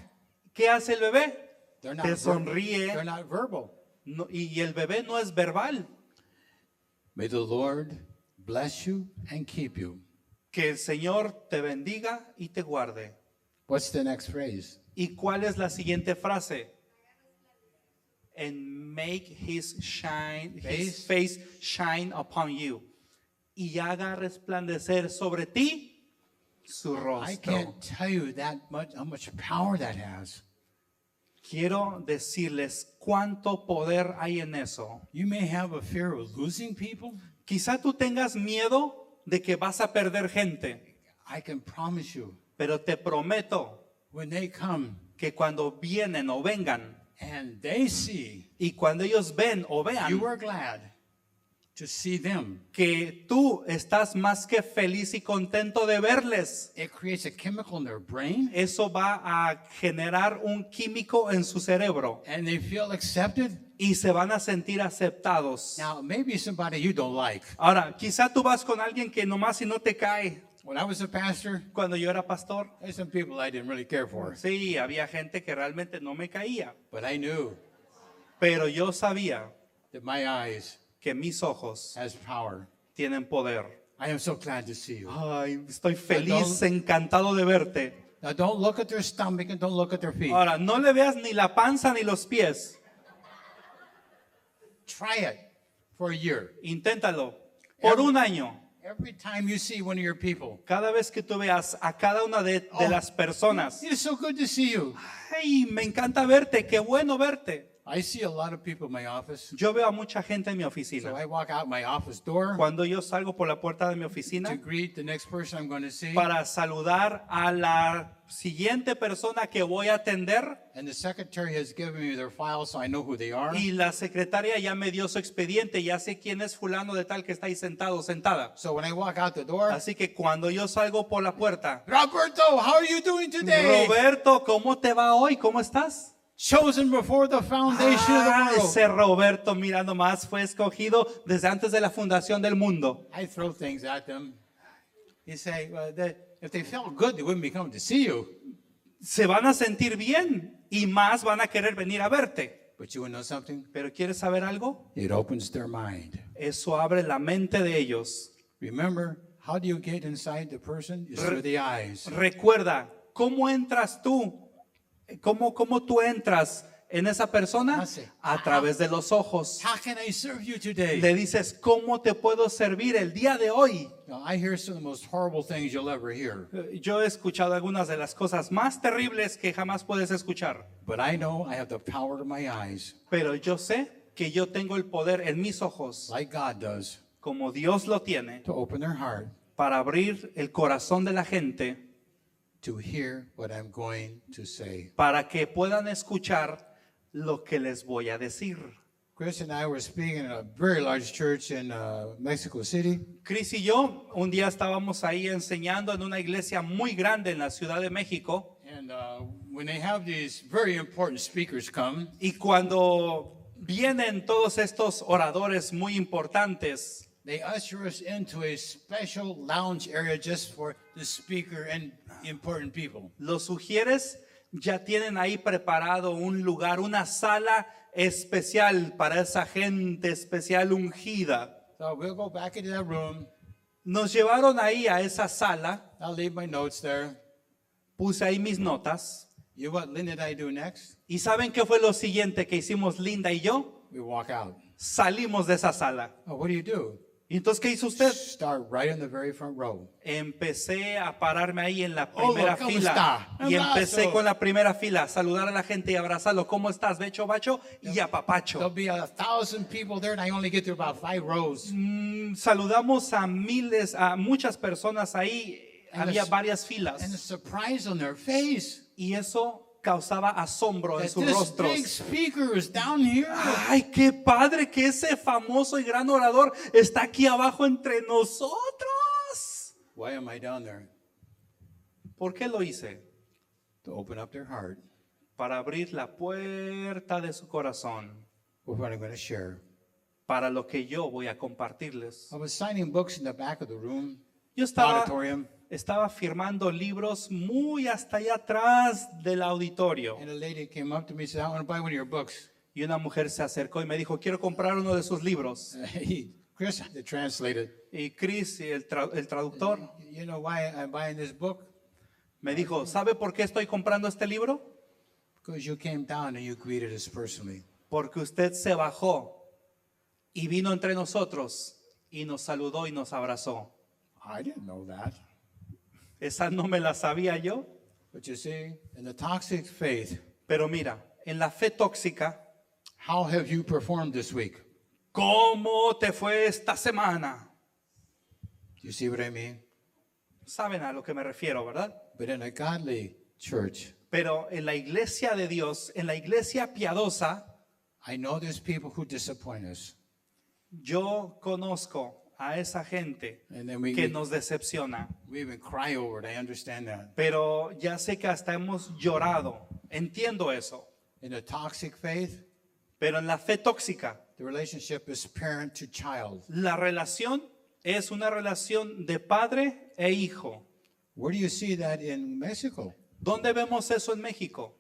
¿qué hace el bebé? They're Te sonríe. They're not verbal. No, y el bebé no es verbal. May the Lord bless you and keep you. Que el Señor te bendiga y te guarde. What's the next phrase? ¿Y cuál es la siguiente frase? And make his face shine upon you. Y haga resplandecer sobre ti su I rostro. can't tell you how much power that has. Quiero decirles cuánto poder hay en eso. You may have a fear of losing people. Quizá tú tengas miedo de que vas a perder gente, I can promise you, pero te prometo when they come que cuando vienen o vengan and they see y cuando ellos ven o vean you are glad to see them, que tú estás más que feliz y contento de verles, it creates a chemical in their brain eso va a generar un químico en su cerebro and they feel accepted. y se van a sentir aceptados. Now, maybe somebody you don't like. Ahora, quizá tú vas con alguien que nomás si no te cae. When I was a pastor, Cuando yo era pastor, there's some people I didn't really care for, sí, había gente que realmente no me caía, but I knew pero yo sabía that my eyes que mis ojos has power. tienen poder. I am so glad to see you. Ay, estoy feliz, encantado de verte. Now, don't look at their stomach and don't look at their feet. Ahora, no le veas ni la panza ni los pies. Try it for a year. Inténtalo por un año. Every time you see one of your people, Cada vez que tú veas a cada una de las personas, it is so good to see you. ay, me encanta verte, qué bueno verte. I see a lot of people in my office. Yo veo a mucha gente en mi So oficina. I walk out my office door Cuando yo salgo por la puerta de mi to oficina greet the next person I'm going to see. para saludar a la siguiente persona que voy a atender, And the secretary has given me their file so I know who they are. y la secretaria ya me dio su expediente, ya sé quién es fulano de tal que está ahí sentado o sentada. So when I walk out the door, Así que cuando yo salgo por la puerta, Roberto, how are you doing today? Roberto, ¿cómo te va hoy? ¿Cómo estás? Chosen before the foundation of the world. Ese Roberto, mira nomás, fue escogido desde antes de la fundación del mundo. I throw things at them. You say, well, if they felt good, they wouldn't be coming to see you. Se van a sentir bien y más van a querer venir a verte. But you want to know something? Pero ¿quieres saber algo? It opens their mind. Eso abre la mente de ellos. Remember, how do you get inside the person? It's through the eyes. Recuerda, ¿cómo entras tú? ¿Cómo tú entras en esa persona? A través de los ojos. How can I serve you today? Le dices, ¿cómo te puedo servir el día de hoy? Now, I hear some of the most horrible things you'll ever hear. Yo he escuchado algunas de las cosas más terribles que jamás puedes escuchar. But I know I have the power of my eyes, Pero yo sé que yo tengo el poder en mis ojos, like God does, como Dios lo tiene, to open their heart para abrir el corazón de la gente, to hear what I'm going to say. para que puedan escuchar lo que les voy a decir. Chris and I were speaking in a very large church in Mexico City. Chris y yo un día estábamos ahí enseñando en una iglesia muy grande en la Ciudad de México, And when they have these very important speakers come, y cuando vienen todos estos oradores muy importantes, they usher us into a special lounge area just for the speaker and important people. los sugieres ya tienen ahí preparado un lugar, una sala especial para esa gente especial ungida. So we'll go back into that room. Nos llevaron ahí a esa sala, I'll leave my notes there. puse ahí mis notas. You know what Lynn and I do next? ¿Y saben qué fue lo siguiente que hicimos Linda y yo? We walk out. Salimos de esa sala. Oh, what do you do? ¿Y entonces qué hizo usted? Start right in the very front row. Empecé a pararme ahí en la Hola, primera ¿cómo fila. está? Y Abrazo. empecé con la primera fila, a saludar a la gente y abrazarlo. ¿Cómo estás, Becho, Bacho? Y a There'll Papacho. be 1,000 people there, and I only get through about 5 rows. Saludamos a miles, a muchas personas ahí. And Había the- varias And the filas. surprise on their face Y eso causaba asombro en that sus this rostros. big speaker is down here. Ay, qué padre que ese famoso y gran orador está aquí abajo entre nosotros. Why am I down there? ¿Por qué lo hice? To open up their heart Para abrir la puerta de su corazón, with what I'm going to share. para lo que yo voy a compartirles. I was signing books in the back of the room, Yo estaba auditorium, firmando libros muy hasta allá atrás del auditorio. and a lady came up to me and said, I want to buy one of your books. Y una mujer se acercó y me dijo, quiero comprar uno de sus libros. Chris, the translated, Y Chris, el traductor, you know why I'm buying this book? me dijo, ¿sabe por qué estoy comprando este libro? Because you came down and you greeted us personally. Porque usted se bajó y vino entre nosotros y nos saludó y nos abrazó. I didn't know that. Esa no me la sabía yo. But you see, in the toxic faith, Pero mira, en la fe tóxica, how have you performed this week? ¿cómo te fue esta semana? Do you see what I mean? Saben a lo que me refiero, ¿verdad? But in a godly church, Pero en la iglesia de Dios, en la iglesia piadosa, I know there's people who disappoint us. yo conozco a esa gente And then we nos decepciona. even cry over it. I understand that. Pero ya sé que hasta hemos llorado. Entiendo eso. In a toxic faith, Pero en la fe tóxica, the relationship is parent to child. la relación es una relación de padre e hijo. Where do you see that in Mexico? ¿Dónde vemos eso en México?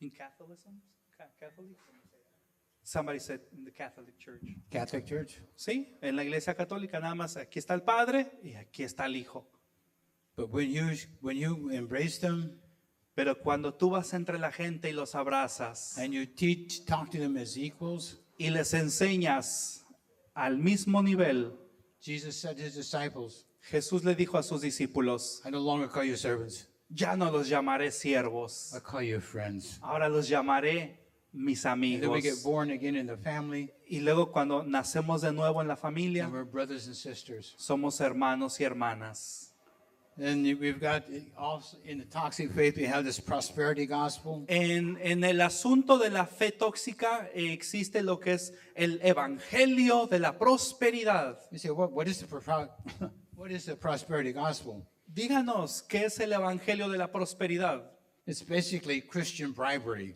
In Catholicism? Catholic? Somebody said in the Catholic Church. Catholic Church? Sí, en la iglesia católica nada más aquí está el padre y aquí está el hijo. But when you embrace them Pero cuando tú vas entre la gente y los abrazas and you talk to them as equals, y les enseñas al mismo nivel, Jesus said to his disciples, Jesús le dijo a sus discípulos, I no longer call you servants, ya no los llamaré siervos, I call you friends. ahora los llamaré mis And then we get amigos. born again in the family, Y luego cuando nacemos de nuevo en la and familia, we're brothers and sisters. somos hermanos y hermanas. And we've got also in the toxic faith, we have this prosperity gospel. En el asunto de la fe tóxica existe lo que es el evangelio de la prosperidad. You say, what is what is the prosperity gospel? Díganos, ¿qué es el evangelio de la prosperidad? It's basically Christian bribery.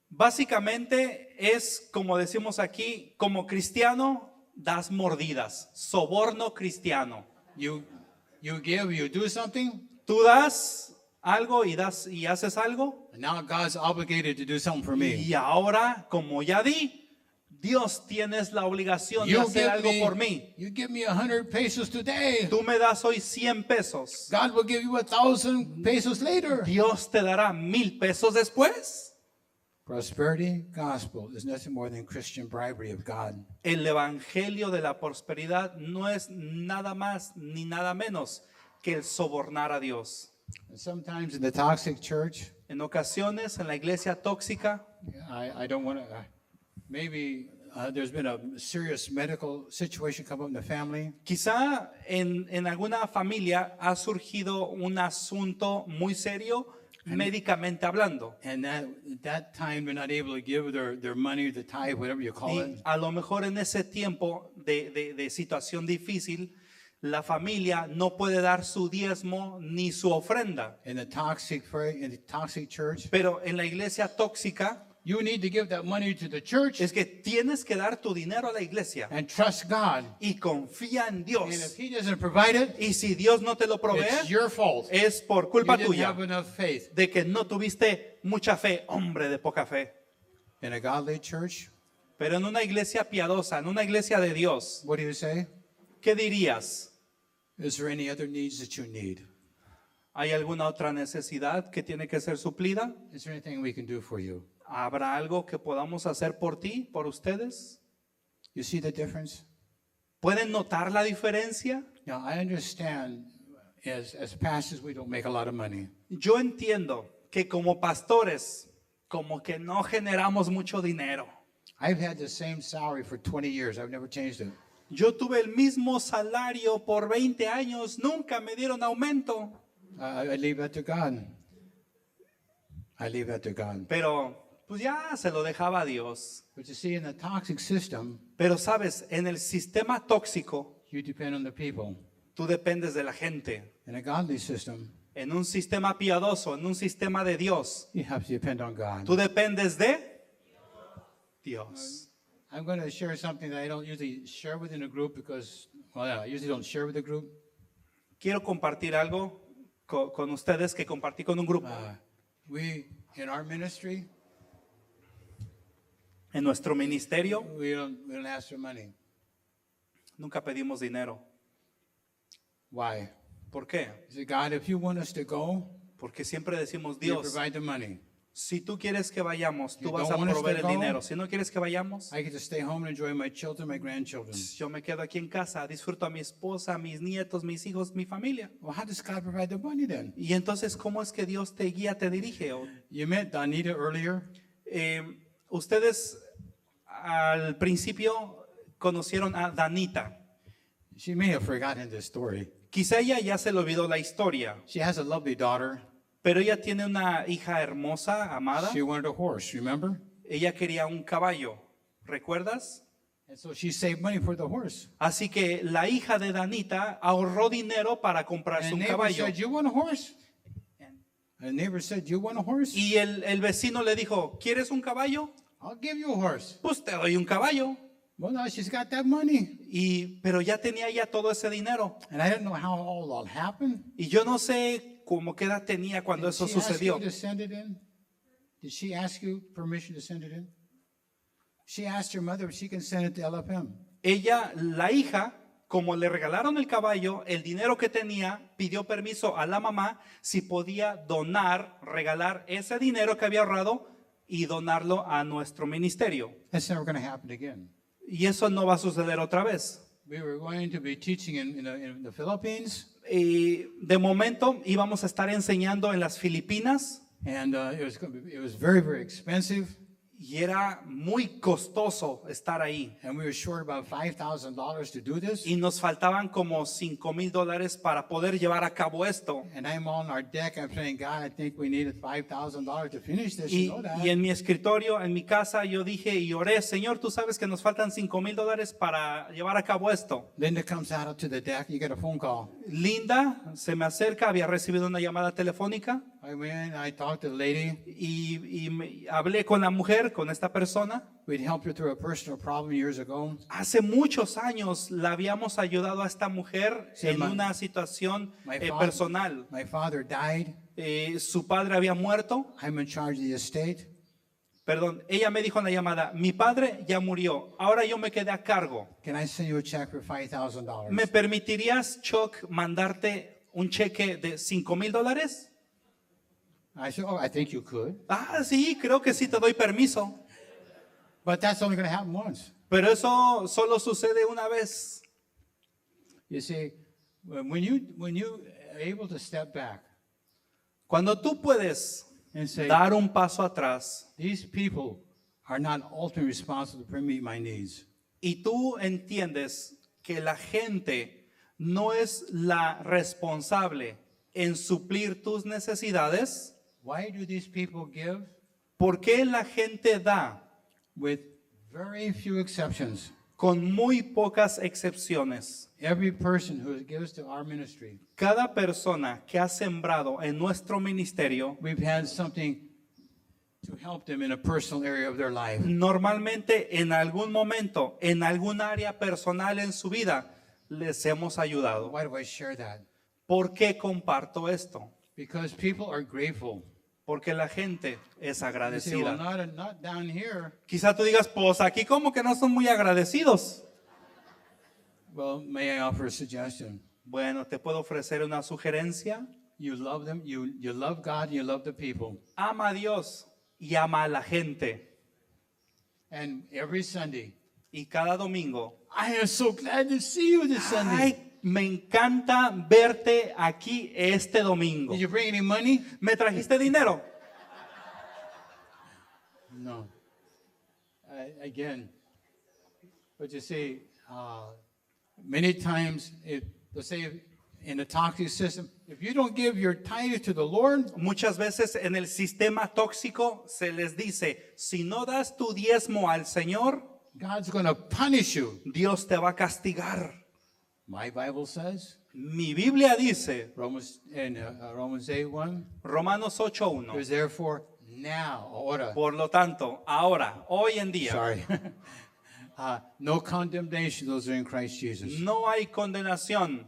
Básicamente es, como decimos aquí, como cristiano das mordidas, soborno cristiano. You give, you do something, Tú das algo y haces algo, and now God's obligated to do something for me. y ahora, como ya di, Dios tienes la obligación de hacer algo por mí. you give me 100 pesos today. Tú me das hoy 100 pesos. God will give you 1,000 pesos later. Dios te dará 1000 pesos después. Prosperity gospel is nothing more than Christian bribery of God. El evangelio de la prosperidad no es nada más ni nada menos que el sobornar a Dios. And sometimes in the toxic church, En ocasiones en la iglesia tóxica, I don't want to, maybe there's been a serious medical situation come up in the family. quizá en alguna familia ha surgido un asunto muy serio médicamente hablando. And at that time, they're not able to give their money, the tithe, whatever you call Y it. a lo mejor en ese tiempo de situación difícil, la familia no puede dar su diezmo ni su ofrenda. In the toxic church, Pero en la iglesia tóxica you need to give that money to the church es que tienes que dar tu dinero a la iglesia and trust God. y confía en And if Dios. He doesn't provide it, Y si Dios no te lo it's provee, your fault. es por You culpa didn't tuya have enough faith. de que no tuviste mucha fe, hombre de poca fe. In a godly church, Pero en una iglesia piadosa, en una iglesia de Dios, what do you say? ¿qué dirías? Is there any other needs that you need? ¿Hay alguna otra necesidad que tiene que ser suplida? Is there anything we can do for you? ¿Habrá algo que podamos hacer por ti, por ustedes? You see the difference? ¿Pueden notar la diferencia? Now, I understand as pastors, we don't make a lot of money. Yo entiendo que como pastores, como que no generamos mucho dinero. I've had the same salary for 20 years. I've never changed it. Yo tuve el mismo salario por 20 años, nunca me dieron aumento. I leave that to God. I leave that to God. Pero pues ya se lo dejaba a Dios. But you see, in the toxic system, Pero sabes, en el sistema tóxico, you depend on the people. tú dependes de la gente. In a godly system, En un sistema piadoso, en un sistema de Dios, you have to depend on God. tú dependes de Dios. I'm going to share something that I don't usually share within a group because, well, I usually don't share with the group. Quiero compartir algo con ustedes que compartí con un grupo. We, in our ministry, En nuestro ministerio we don't ask for money. nunca pedimos dinero. Why? ¿Por qué? I say, God, if you want us to go, Porque siempre decimos, you Dios, provide the money. si tú quieres que vayamos, tú You vas a don't want us proveer to el go? dinero. Si no quieres que vayamos, I get to stay home and enjoy my children, my grandchildren. yo me quedo aquí en casa, disfruto a mi esposa, a mis nietos, mis hijos, mi familia. Well, how does God provide the money then? Y entonces, ¿cómo es que Dios te guía, te dirige? You met Donita earlier. Ustedes al principio conocieron a Danita. She may have forgotten this story. Quizá ella ya se le olvidó la historia, She has a lovely daughter. pero ella tiene una hija hermosa, amada. She wanted a horse, remember? Ella quería un caballo, ¿recuerdas? And so she saved money for the horse. Así que la hija de Danita ahorró dinero para comprarse And un neighbor caballo. said, you want a horse? And neighbor said, you want a horse? Y el vecino le dijo, ¿quieres un caballo? I'll give you a horse. Pues te doy un caballo. Well, now she's got that money. Pero ya tenía ya todo ese dinero. And I don't know how all that happened. Y yo no sé cómo qué edad tenía cuando Did eso she ask sucedió. you to send it in? Did she ask you permission to send it in? She asked her mother if she can send it to LFM. Ella, la hija, como le regalaron el caballo, el dinero que tenía, pidió permiso a la mamá si podía donar, regalar ese dinero que había ahorrado y donarlo a nuestro ministerio. That's never going to happen again. Y eso no va a suceder otra vez. We were going to be teaching in the Philippines, Y de momento íbamos a estar enseñando en las Filipinas and it was very, very expensive. y era muy costoso estar ahí. And we were short about $5,000 to do this. Y nos faltaban como $5,000 para poder llevar a cabo esto. And I'm on our deck. I'm saying, God, I think we needed $5,000 to finish this. You know that. Y en mi escritorio, en mi casa, yo dije y oré, Señor, tú sabes que nos faltan $5,000 para llevar a cabo esto. Linda comes out to the deck. You get a phone call. Linda se me acerca, había recibido una llamada telefónica I went. I talked to the lady. y hablé con la mujer, con esta persona. We'd helped her through a personal problem years ago. Hace muchos años la habíamos ayudado a esta mujer Sí, en ma- una situación My personal. My father died. Su padre había muerto. I'm in charge of the estate. Perdón, ella me dijo en la llamada, mi padre ya murió, ahora yo me quedé a cargo. Can I send you a check for $5,000? ¿Me permitirías, Chuck, mandarte un cheque de $5,000? I said, oh, I think you could. Ah, sí, creo que sí te doy permiso. But that's only going to happen once. Pero eso solo sucede una vez. You see, when you are able to step back Cuando tú puedes and say, dar un paso atrás these people are not ultimately responsible to meet my needs. y tú entiendes que la gente no es la responsable en suplir tus necesidades, Why do these people give? ¿por qué la gente da With very few exceptions. con muy pocas excepciones? Every person who gives to our ministry, Cada persona que ha sembrado en nuestro ministerio, we've had something to help them in a personal area of their life. normalmente en algún momento, en algún área personal en su vida, les hemos ayudado. Why do I share that? ¿Por qué comparto esto? Because people are grateful. Porque la gente es You say, well, agradecida. not down here. Quizá tú digas, pues aquí como que no son muy agradecidos. Well, may I offer a suggestion? Bueno, te puedo ofrecer una sugerencia. You love them, you love God, you love the people. Ama a Dios y ama a la gente. And every Sunday, Y cada domingo, I am so glad to see you this Sunday. ay, me encanta verte aquí este domingo. Did you bring any money? ¿Me trajiste dinero? No. Again, but you see, many times, let's say in the toxic system, if you don't give your tithe to the Lord, Muchas veces en el sistema tóxico se les dice, si no das tu diezmo al Señor, God's going to punish you. Dios te va a castigar. My Bible says, Mi Biblia dice, Romans 8:1, Romanos 8:1, there's therefore now, ahora, por lo tanto, ahora, hoy en día, sorry, no condemnation, those are in Christ Jesus. no hay condenación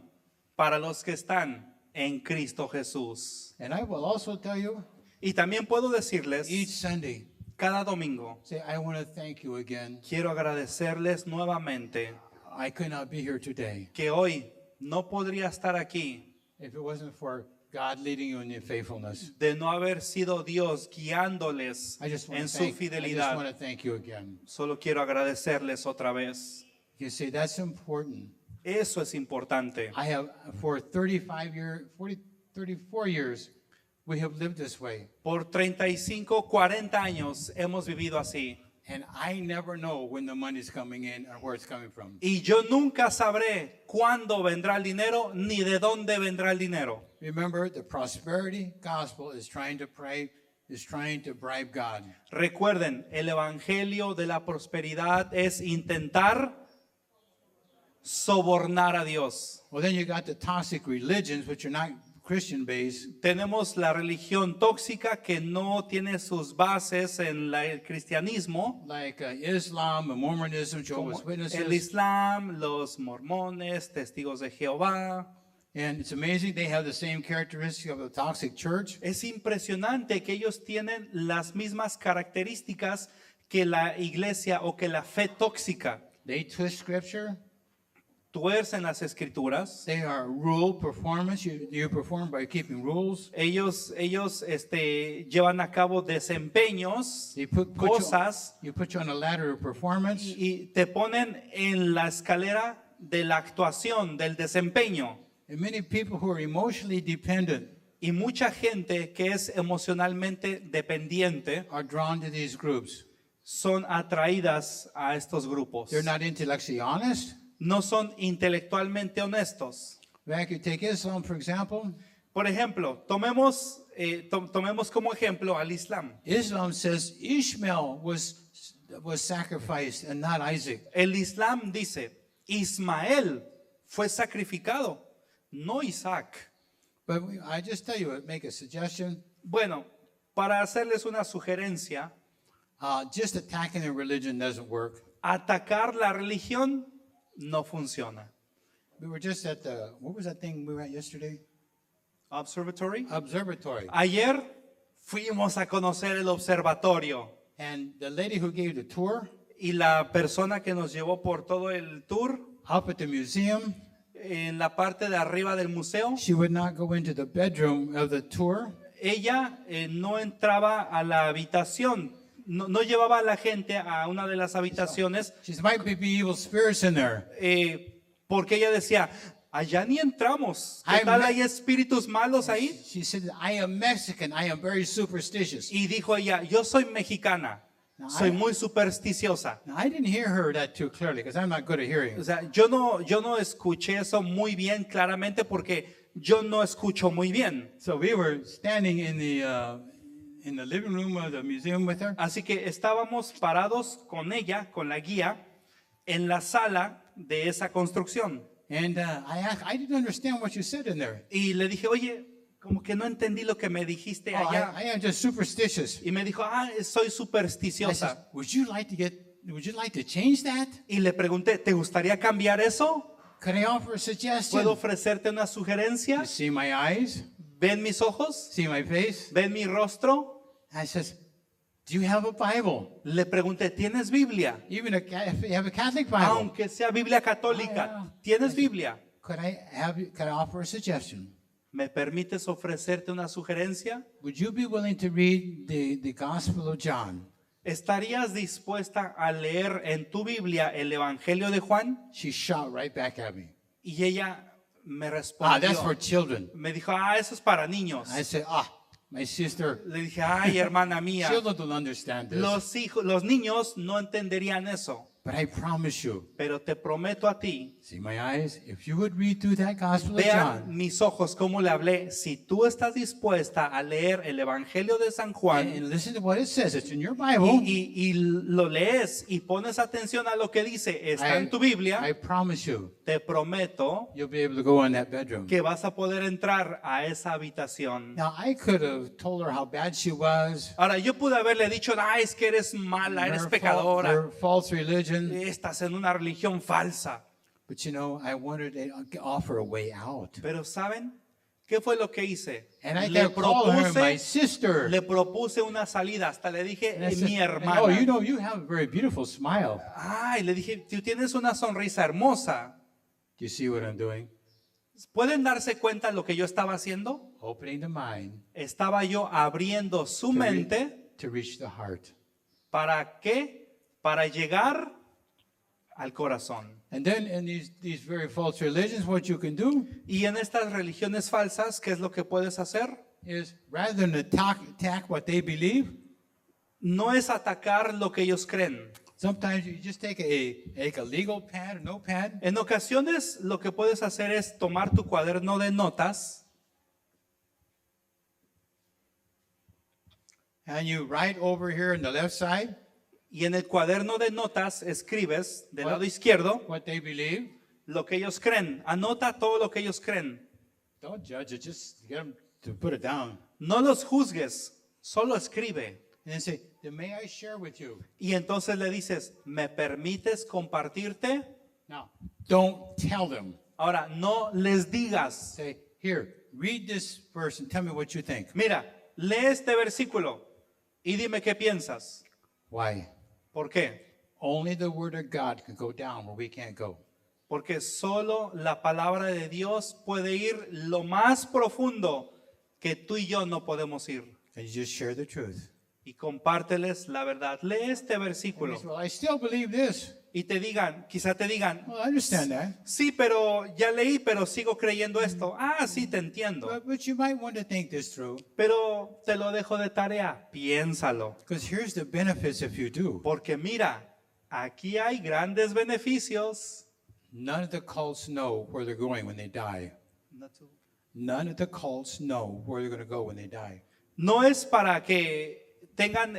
para los que están en Cristo Jesús. And I will also tell you, Y también puedo decirles, each Sunday, cada domingo, say, I want to thank you again. quiero agradecerles nuevamente I could not be here today que hoy no podría estar aquí if it wasn't for God leading you in your faithfulness. de no haber sido Dios guiándoles I just want en to su thank, I just fidelidad. want to thank you again. Solo quiero agradecerles otra vez. You see, that's important. Eso es importante. I have, for 34 years, we have lived this way. Por 35, 40 años hemos vivido así. And I never know when the money's coming in or where it's coming from. Y yo nunca sabré cuándo vendrá el dinero ni de dónde vendrá el dinero. Remember, the prosperity gospel is trying to bribe God. Recuerden, el evangelio de la prosperidad es intentar sobornar a Dios. Well, then you got the toxic religions, which are not Christian based. Tenemos la religión tóxica que no tiene sus bases en el cristianismo, Like Islam and Mormonism, Jehovah's como Witnesses. el Islam, los mormones, testigos de Jehová. And it's amazing they have the same characteristics of the toxic church. Es impresionante que ellos tienen las mismas características que la iglesia o que la fe tóxica. They twist scripture. Tuercen las escrituras. They are rule performance. You perform by keeping rules. Ellos llevan a cabo desempeños, They put cosas, you put you on a ladder of performance. y te ponen en la escalera de la actuación, del desempeño. And many people who are emotionally dependent Y mucha gente que es emocionalmente dependiente are drawn to these groups. son atraídas a estos grupos. They're not intellectually honest. No son intelectualmente honestos. In fact, you take Islam, for example. Por ejemplo, tomemos como ejemplo al Islam. Islam says Ishmael was sacrificed and not Isaac. El Islam dice, Ismael fue sacrificado, no Isaac. But I just tell you, make a suggestion. Bueno, para hacerles una sugerencia, Just attacking a religion doesn't work. atacar la religión no funciona. We were just at what was that thing we were at yesterday? Observatory. Observatory. Ayer fuimos a conocer el observatorio And the lady who gave the tour y la persona que nos llevó por todo el tour up at the museum, en la parte de arriba del museo, she would not go into the bedroom of the tour. ella no entraba a la habitación, no llevaba a la gente a una de las habitaciones She said, might be evil spirits in there. porque ella decía, allá ni entramos, ¿qué Ay, tal me- hay espíritus malos ahí? She said, I am Mexican. I am very superstitious. Y dijo ella, yo soy mexicana, No, soy I- muy supersticiosa. Now, I didn't hear her that too clearly because I'm not good at hearing. O sea, yo no escuché eso muy bien claramente porque yo no escucho muy bien. So we were standing in the living room of the museum with her. Así que estábamos parados con ella, con la guía, en la sala de esa construcción. And I didn't understand what you said in there. Y le dije, oye, como que no entendí lo que me dijiste Oh, allá. I am just superstitious. Y me dijo, soy I said, supersticiosa. would you like to change that? Y le pregunté, ¿te gustaría cambiar eso? Could I offer a suggestion? ¿Puedo ofrecerte una sugerencia? You see my eyes? ¿Ven mis ojos? See my face? ¿Ven mi rostro? I says, do you have a Bible? Le pregunté, ¿tienes Biblia? Even if you have a Catholic Bible? Aunque sea Biblia católica, ¿tienes Biblia? Could I offer a suggestion? ¿Me permites ofrecerte una sugerencia? Would you be willing to read the Gospel of John? ¿Estarías dispuesta a leer en tu Biblia el Evangelio de Juan? She shot right back at me. Y ella me That's respondió. for children. Me dijo, eso es para niños. I said, my sister, Le dije, hermana mía, children don't understand this. los niños no entenderían eso. But I promise you, Pero te prometo a ti, see my eyes? If you would read through that Gospel of vean John mis ojos cómo le hablé. Si tú estás dispuesta a leer el Evangelio de San Juan and listen to what it says, it's in your Bible. y lo lees y pones atención a lo que dice, está en tu Biblia, I promise you, te prometo you'll be able to go in that bedroom. que vas a poder entrar a esa habitación. Now, I could have told her how bad she was, Ahora, yo pude haberle dicho, es que eres mala, eres pecadora, her false religion, estás en una religión falsa. but I wanted to offer a way out. Pero ¿saben qué fue lo que hice? And I kept calling her my sister. Le propuse una salida, hasta le dije, And I said, mi hermana. oh, you have a very beautiful smile. Ay, le dije, tú tienes una sonrisa hermosa. Do you see what I'm doing? ¿Pueden darse cuenta de lo que yo estaba haciendo? Opening the mind Estaba yo abriendo su to, mente. to reach the heart. ¿Para qué? Para llegar al corazón. And then in these very false religions, what you can do Y en estas religiones falsas, ¿qué es lo que puedes hacer? is rather than attack what they believe, No es atacar lo que ellos creen. sometimes you just take a legal pad, a notepad, En ocasiones lo que puedes hacer es tomar tu cuaderno de notas and you write over here on the left side y en el cuaderno de notas escribes del lado izquierdo what they believe. lo que ellos creen. Anota todo lo que ellos creen. Don't judge it, just get them to put it down. No los juzgues, solo escribe. And then say, then may I share with you? Y entonces le dices, ¿me permites compartirte? Now, don't tell them. Ahora, no les digas, Say, here, read this verse and tell me what you think. mira, lee este versículo y dime qué piensas. Why? ¿Por qué? Only the word of God can go down where we can't go. Porque solo la palabra de Dios puede ir lo más profundo que tú y yo no podemos ir. And you just share the truth. Y compárteles la verdad. Lee este And you versículo. say, well, I still believe this. y te digan, quizá te digan, Well, I understand that. sí, pero ya leí, pero sigo creyendo esto. Ah, sí, te entiendo. But you might want to think this through. Pero te lo dejo de tarea, piénsalo. Because here's the benefits if you do. Porque mira, aquí hay grandes beneficios. None of the cults know where they're going when they die. None of the cults know where they're going to go when they die. No es para que tengan,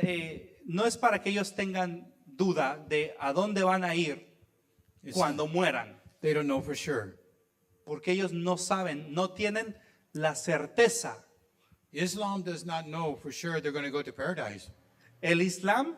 no es para que ellos tengan duda de a dónde van a ir It's- cuando mueran. They don't know for sure. Porque ellos no saben, no tienen la certeza. Islam does not know for sure they're going to go to paradise. El Islam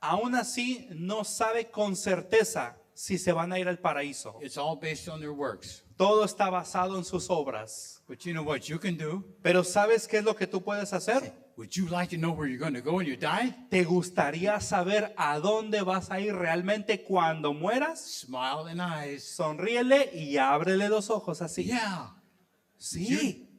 aún así no sabe con certeza si se van a ir al paraíso. It's all based on their works. Todo está basado en sus obras. But you know what you can do? Pero ¿sabes qué es lo que tú puedes hacer? Would you like to know where you're going to go when you die? ¿Te gustaría saber a dónde vas a ir realmente cuando mueras? Smile and eyes. Sonríele y ábrele los ojos así. Yeah. Sí.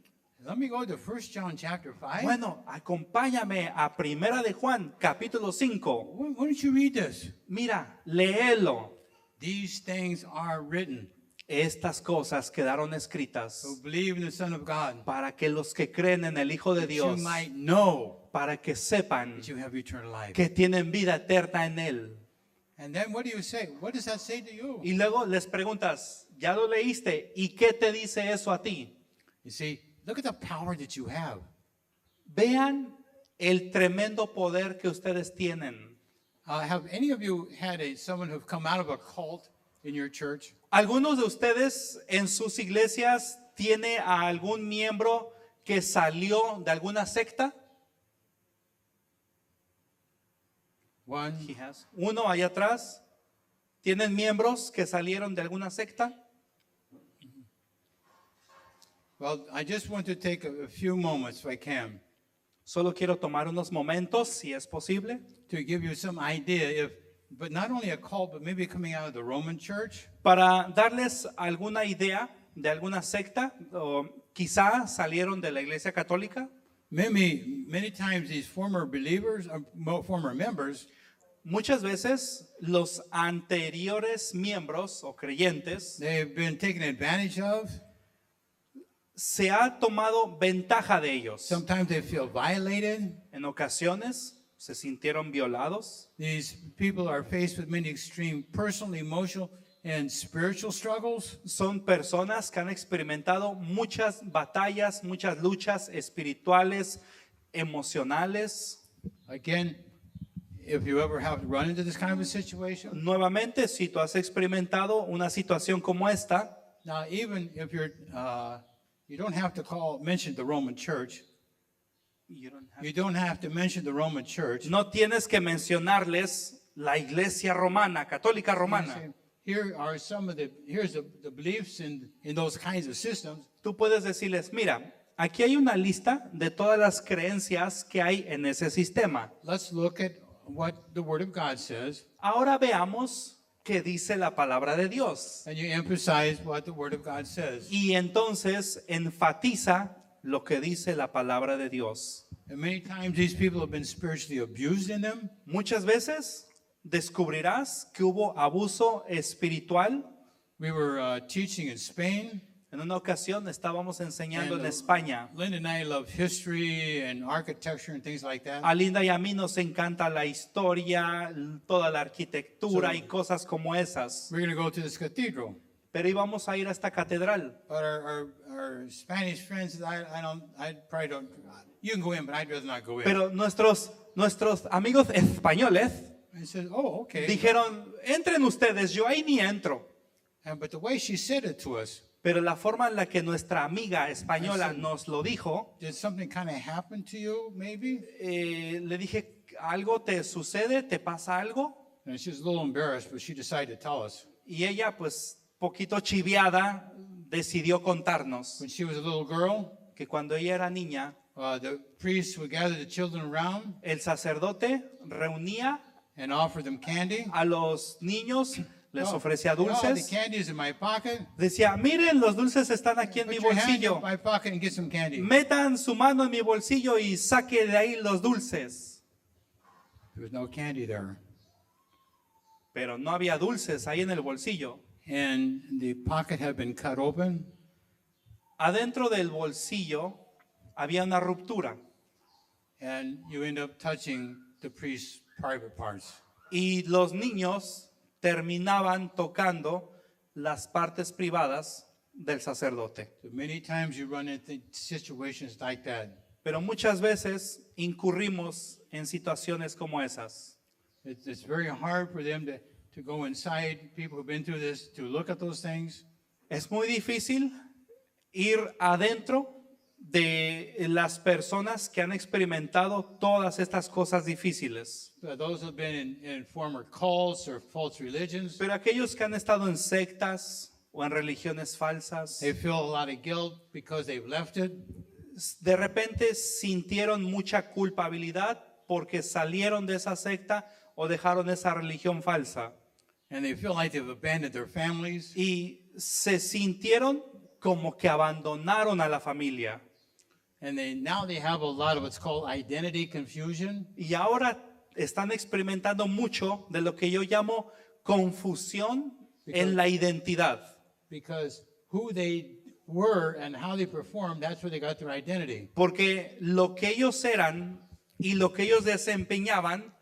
Let me go to 1 John chapter 5. Bueno, acompáñame a Primera de Juan, capítulo 5. Why don't you read this? Mira, léelo. These things are written Estas cosas quedaron escritas who believe in the Son of God, para que los que creen en el Hijo de that you Dios, might know para que sepan that you have eternal life. que tienen vida eterna en Él. And then what do you say? What does that say to you? Y luego les preguntas, ¿ya lo leíste? ¿Y qué te dice eso a ti? You see, look at the power that you have. Vean el tremendo poder que ustedes tienen. Have any of you had someone who've come out of a cult in your church? ¿Algunos de ustedes en sus iglesias tiene a algún miembro que salió de alguna secta? One. Uno allá atrás. ¿Tienen miembros que salieron de alguna secta? Well, I just want to take a few moments, if I can, Solo quiero tomar unos momentos, si es posible, to give you some idea but not only a cult, but maybe coming out of the Roman church. para darles alguna idea de alguna secta, o quizá salieron de la iglesia católica. Many times these former believers, former members, Muchas veces los anteriores miembros o creyentes they've been taken advantage of. se ha tomado ventaja de ellos. Sometimes they feel violated. En ocasiones se sintieron violados. These people are faced with many extreme personal, emotional, and spiritual struggles. Son personas que han experimentado muchas batallas, muchas luchas espirituales, emocionales. Again, if you ever have run into this kind of a situation, Nuevamente, si tú has experimentado una situación como esta, now even if you don't have to mention the Roman Church. You don't have to mention the Roman Church. no tienes que mencionarles la iglesia romana, católica romana. Here are here's the beliefs in those kinds of systems. Tú puedes decirles, mira, aquí hay una lista de todas las creencias que hay en ese sistema. Let's look at what the Word of God says, Ahora veamos qué dice la palabra de Dios. and you emphasize what the Word of God says. Y entonces enfatiza lo que dice la palabra de Dios. And many times these people have been spiritually abused in them. Muchas veces descubrirás que hubo abuso espiritual. We were teaching in Spain. En una ocasión estábamos enseñando And, en España. Linda and I love history and architecture and things like that. A Linda y a mí nos encanta la historia, toda la arquitectura So- y cosas como esas. We're going to go to this cathedral. Pero íbamos a ir a esta catedral. But our Spanish friends, I probably don't, you can go in, but I'd rather not go in. Pero nuestros amigos españoles I said, oh, okay. dijeron, entren ustedes, yo ahí ni entro. But the way she said it to us, Pero la forma en la que nuestra amiga española Ay, sí. nos lo dijo, did something kind of happen to you, maybe? le dije, ¿algo te sucede? ¿Te pasa algo? And she was a little embarrassed, but she decided to tell us. Y ella, pues, poquito chiviada, decidió contarnos When she was a little girl, que cuando ella era niña, the priest would gather the children around el sacerdote reunía and offer them candy. a los niños, les Oh, ofrecía oh, the dulces. candy is in my pocket. Decía, miren, los dulces están aquí en mi Put your hand in bolsillo. my pocket and get some candy. Metan su mano en mi bolsillo y saque de ahí los dulces. There was no candy there. pero no había dulces ahí en el bolsillo. and the pocket had been cut open, Adentro del bolsillo había una ruptura and you end up touching the priest's private parts. y los niños terminaban tocando las partes privadas del sacerdote. So many times you run into situations like that. Pero muchas veces incurrimos en situaciones como esas. It's very hard for them to go inside, people who've been through this, to look at those things. Es muy difícil ir adentro de las personas que han experimentado todas estas cosas difíciles. Those who've been in former cults or false religions, Pero aquellos que han estado en sectas o en religiones falsas, they feel a lot of guilt because they've left it. de repente sintieron mucha culpabilidad porque salieron de esa secta o dejaron esa religión falsa. And they feel like they've abandoned their families. Y se sintieron como que abandonaron a la familia. And now they have a lot of what's called identity confusion. Y ahora están experimentando mucho de lo que yo llamo confusión en la identidad. Because who they were and how they performed, that's where they got their identity. Porque lo que ellos eran y lo que ellos desempeñaban,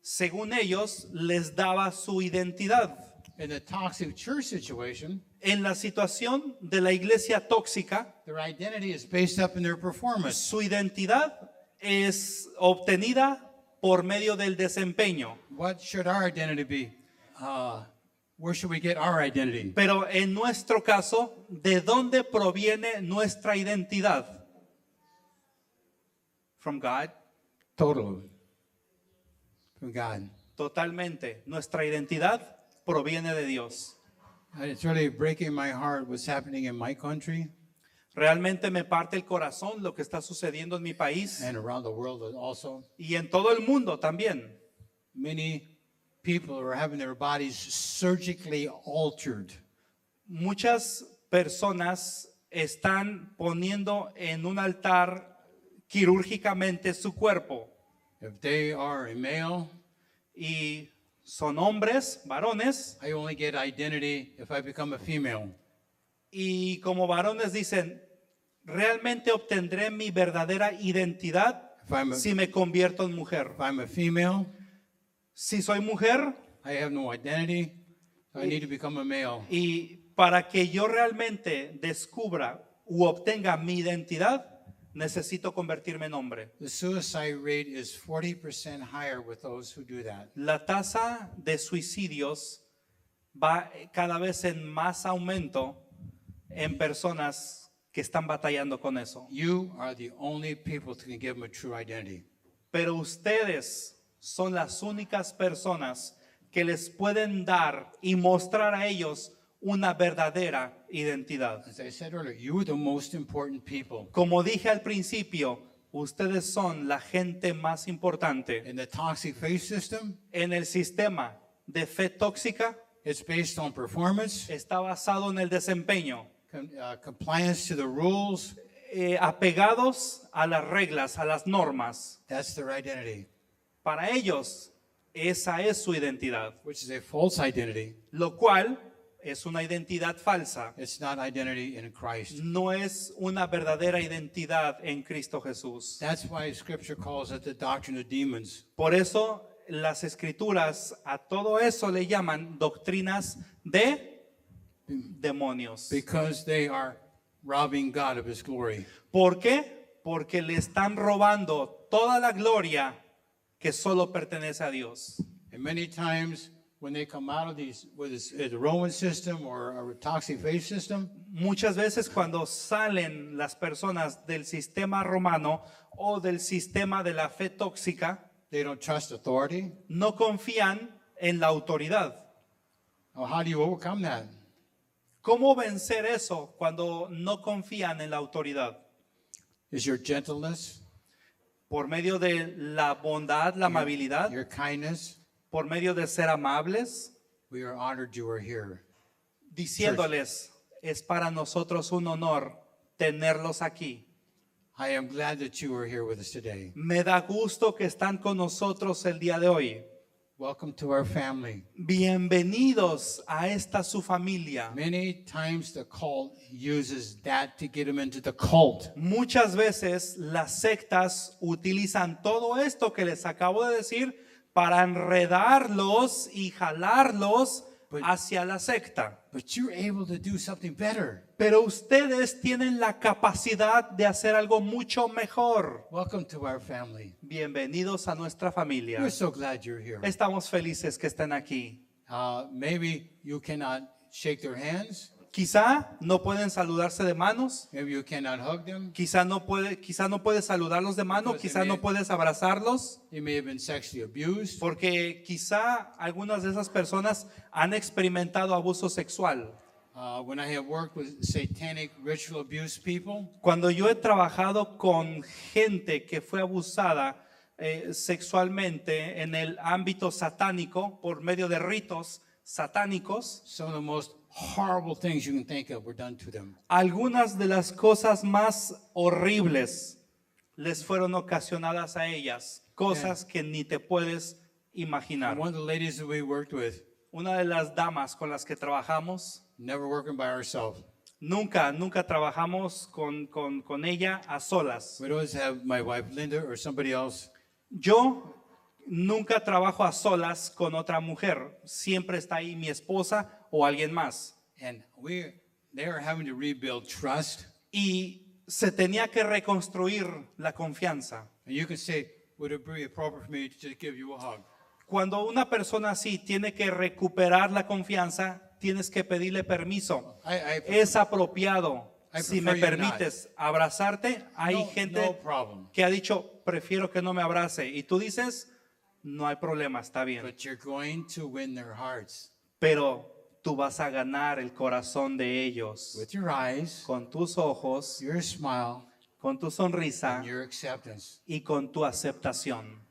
según ellos, les daba su identidad. In the toxic church situation, En la situación de la iglesia tóxica, their identity is based up in their performance. su identidad es obtenida por medio del desempeño. What should our identity be? Where should we get our identity? Pero en nuestro caso, ¿de dónde proviene nuestra identidad? From God. Totally. From God. Totalmente. Nuestra identidad proviene de Dios. And it's really breaking my heart what's happening in my country Realmente me parte el corazón lo que está sucediendo en mi país and around the world also. y en todo el mundo también. Many people are having their bodies surgically altered. Muchas personas están poniendo en un altar quirúrgicamente su cuerpo If they are a male, y son hombres, varones, I only get identity if I become a female. y como varones dicen, realmente obtendré mi verdadera identidad If I'm a, si me convierto en mujer. if I'm a female, Si soy mujer I have no identity, so I need to become a male. y para que yo realmente descubra u obtenga mi identidad, necesito convertirme en hombre. The suicide rate is 40% higher with those who do that. La tasa de suicidios va cada vez en más aumento en personas que están batallando con eso. You are the only people that can give them a true identity. Pero ustedes son las únicas personas que les pueden dar y mostrar a ellos una verdadera identidad. As I said earlier, you are the most important people. Como dije al principio, ustedes son la gente más importante. In the toxic faith system, En el sistema de fe tóxica it's based on performance, está basado en el desempeño, compliance to the rules. apegados a las reglas, a las normas. That's their identity, Para ellos, esa es su identidad, which is a false identity. lo cual es una identidad falsa. It's not identity in Christ. No es una verdadera identidad en Cristo Jesús. That's why Scripture calls it the doctrine of demons. Por eso las escrituras a todo eso le llaman doctrinas de demonios. Because they are robbing God of His glory. ¿Por qué? Porque le están robando toda la gloria que solo pertenece a Dios. And many times when they come out of these, whether it's the Roman system or a toxic faith system, Muchas veces cuando salen las personas del sistema romano o del sistema de la fe tóxica, they don't trust authority. no confían en la autoridad. Now, how do you overcome that? ¿Cómo vencer eso cuando no confían en la autoridad? Is your gentleness, Por medio de la bondad, la amabilidad, your kindness. por medio de ser amables, We are honored you are here. diciéndoles, es para nosotros un honor tenerlos aquí. I am glad that you are here with us today. Me da gusto que están con nosotros el día de hoy. welcome to our family. Bienvenidos a esta su familia. Many times the cult uses that to get them into the cult. Muchas veces las sectas utilizan todo esto que les acabo de decir para enredarlos y jalarlos hacia la secta. But you're able to do something better. Pero ustedes tienen la capacidad de hacer algo mucho mejor. Welcome to our family. Bienvenidos a nuestra familia. We're so glad you're here. Estamos felices que estén aquí. Maybe you cannot shake their hands. Quizá no pueden saludarse de manos. Maybe you cannot hug them. Quizá no puedes saludarlos de mano. Quizá no puedes abrazarlos. They may have been sexually abused. Porque quizá algunas de esas personas han experimentado abuso sexual. When I have worked with satanic ritual abuse people, Cuando yo he trabajado con gente que fue abusada sexualmente en el ámbito satánico por medio de ritos satánicos, some of the most horrible things you can think of were done to them. algunas de las cosas más horribles les fueron ocasionadas a ellas, cosas que ni te puedes imaginar. And one of the ladies that we worked with, Una de las damas con las que trabajamos, never working by herself. nunca trabajamos con ella a solas. We'd always have my wife Linda or somebody else. Yo nunca trabajo a solas con otra mujer. Siempre está ahí mi esposa o alguien más. And they are having to rebuild trust. Y se tenía que reconstruir la confianza. And you can say, would it be appropriate for me to just give you a hug? Cuando una persona así tiene que recuperar la confianza, tienes que pedirle permiso. Es apropiado. I Si me prefer you permites abrazarte, hay No gente problem. que ha dicho, prefiero que no me abrace. Y tú dices, no hay problema, está bien. But you're going to win their hearts Pero tú vas a ganar el corazón de ellos with your eyes, con tus ojos, your smile, con tu sonrisa and your acceptance. y con tu aceptación.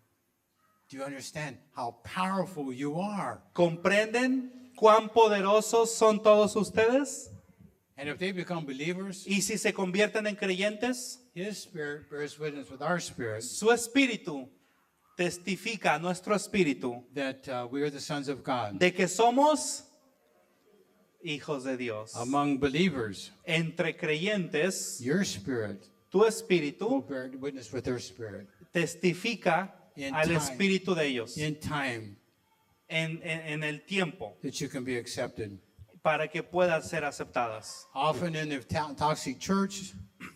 Do you understand how powerful you are? ¿Comprenden cuán poderosos son todos ustedes? And if they become believers, Y si se convierten en creyentes, His Spirit bears witness with our spirit su espíritu testifica a nuestro espíritu that we are the sons of God. de que somos hijos de Dios. Among believers, Entre creyentes, your spirit tu will espíritu bear witness with their spirit. testifica In al time. espíritu de ellos In time, en el tiempo that you can be accepted. para que puedan ser aceptadas. Often in the toxic church,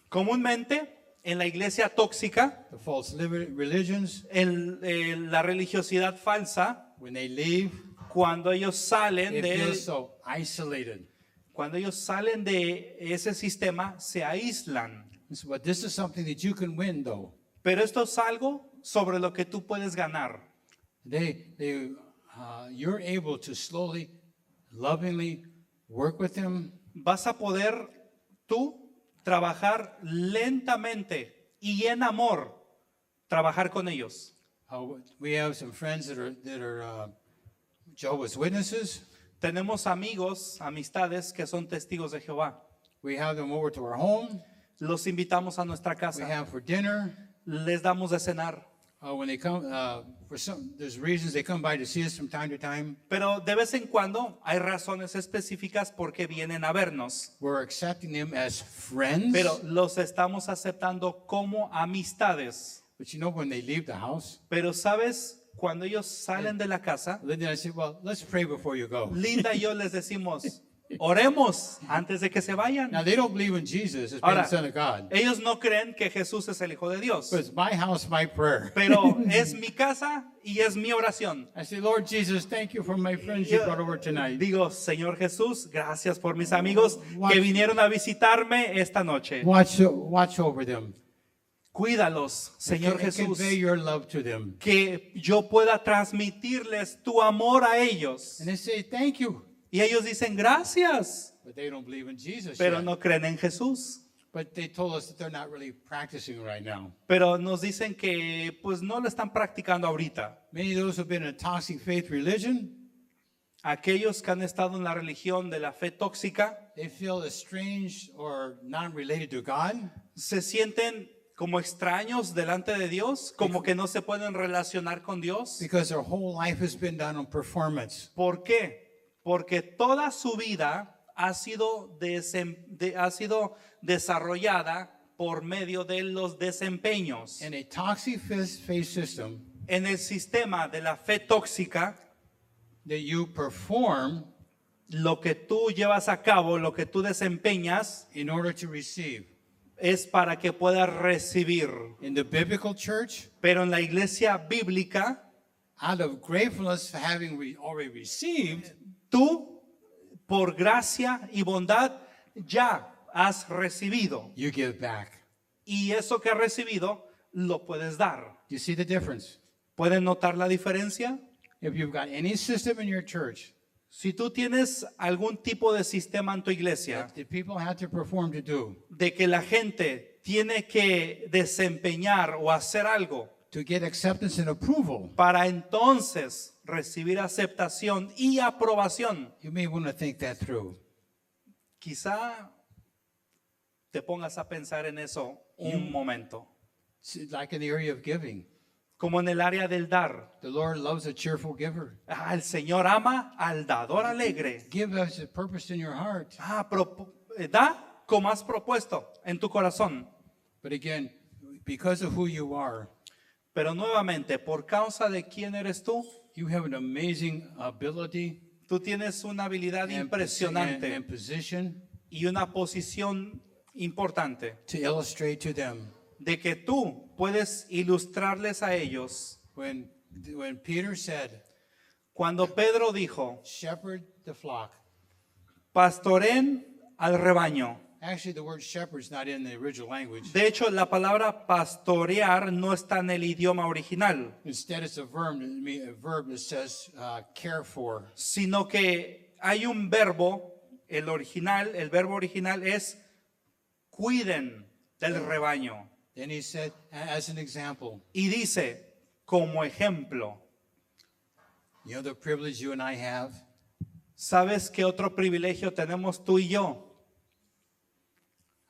Comúnmente en la iglesia tóxica, the false religions, en la religiosidad falsa, when they leave, cuando ellos salen they feel de so isolated. cuando ellos salen de ese sistema se aíslan. But this is something that you can win, though. Pero esto es algo sobre lo que tú puedes ganar. You're able to slowly, lovingly work with them, Vas a poder tú trabajar lentamente y en amor trabajar con ellos. we have some friends that are Jehovah's Witnesses. Tenemos amigos, amistades que son testigos de Jehová. We have them over to our home. Los invitamos a nuestra We casa. have for dinner. Les damos de cenar. When they come, there's reasons they come by to see us from time to time. Pero de vez en cuando hay razones específicas por qué vienen a vernos. We're accepting them as friends. Pero los estamos aceptando como amistades. But you know, when they leave the house, Pero sabes, cuando ellos salen de la casa, Linda and I say, well, let's pray before you go. Linda y yo les decimos, oremos antes de que se vayan. Now, they don't believe in Jesus as being Ahora, the Son of God. ellos no creen que Jesús es el Hijo de Dios. But it's my house, my prayer. Pero es mi casa y es mi oración. I say, Lord Jesus, thank you for my friends you Yo brought over tonight. digo, Señor Jesús, gracias por mis amigos que vinieron a visitarme esta noche. Watch over them. Cuídalos, Señor And Jesús, convey your love to them. que yo pueda transmitirles tu amor a ellos. And they say, thank you. Y ellos dicen, gracias, But they don't believe in Jesus pero yet. no creen en Jesús. But they told us that they're not really practicing right now. Pero nos dicen que pues no lo están practicando ahorita. Many of those who have been in a toxic faith religion, Aquellos que han estado en la religión de la fe tóxica they feel estranged or not related to God. se sienten como extraños delante de Dios, como que no se pueden relacionar con Dios. Because their whole life has been done on performance. ¿Por qué? Porque toda su vida ha sido desarrollada por medio de los desempeños. In a toxic faith system, En el sistema de la fe tóxica, that you perform lo que tú llevas a cabo, lo que tú desempeñas, in order to receive. es para que puedas recibir. In the biblical church, Pero en la iglesia bíblica, out of gratefulness for having already received, tú, por gracia y bondad, ya has recibido. you give back. Y eso que has recibido, lo puedes dar. Do you see the difference? ¿Pueden notar la diferencia? If you've got any system in your church Si tú tienes algún tipo de sistema en tu iglesia, that the people have to perform to do de que la gente tiene que desempeñar o hacer algo to get acceptance and approval, para entonces recibir aceptación y aprobación, you may want to think that through. quizá te pongas a pensar en eso un momento. Like in the area of giving, Como en el área del dar. the Lord loves a cheerful giver. El Señor ama al dador alegre. Give us a purpose in your heart. Da como has propuesto en tu corazón. But again, because of who you are, Pero nuevamente, por causa de quién eres tú, you have an amazing ability tú tienes una habilidad and impresionante and position y una posición importante to illustrate to them. de que tú puedes ilustrarles a ellos. When Peter said, Cuando Pedro dijo, shepherd the flock, pastoren al rebaño. actually the word shepherd is not in the original language. De hecho, la palabra pastorear no está en el idioma original, Instead, it's a verb that says care for. sino que hay un verbo, el verbo original es cuiden del rebaño. Then he said, as an example, Y dice, como ejemplo, you know the privilege you and I have? ¿sabes qué otro privilegio tenemos tú y yo?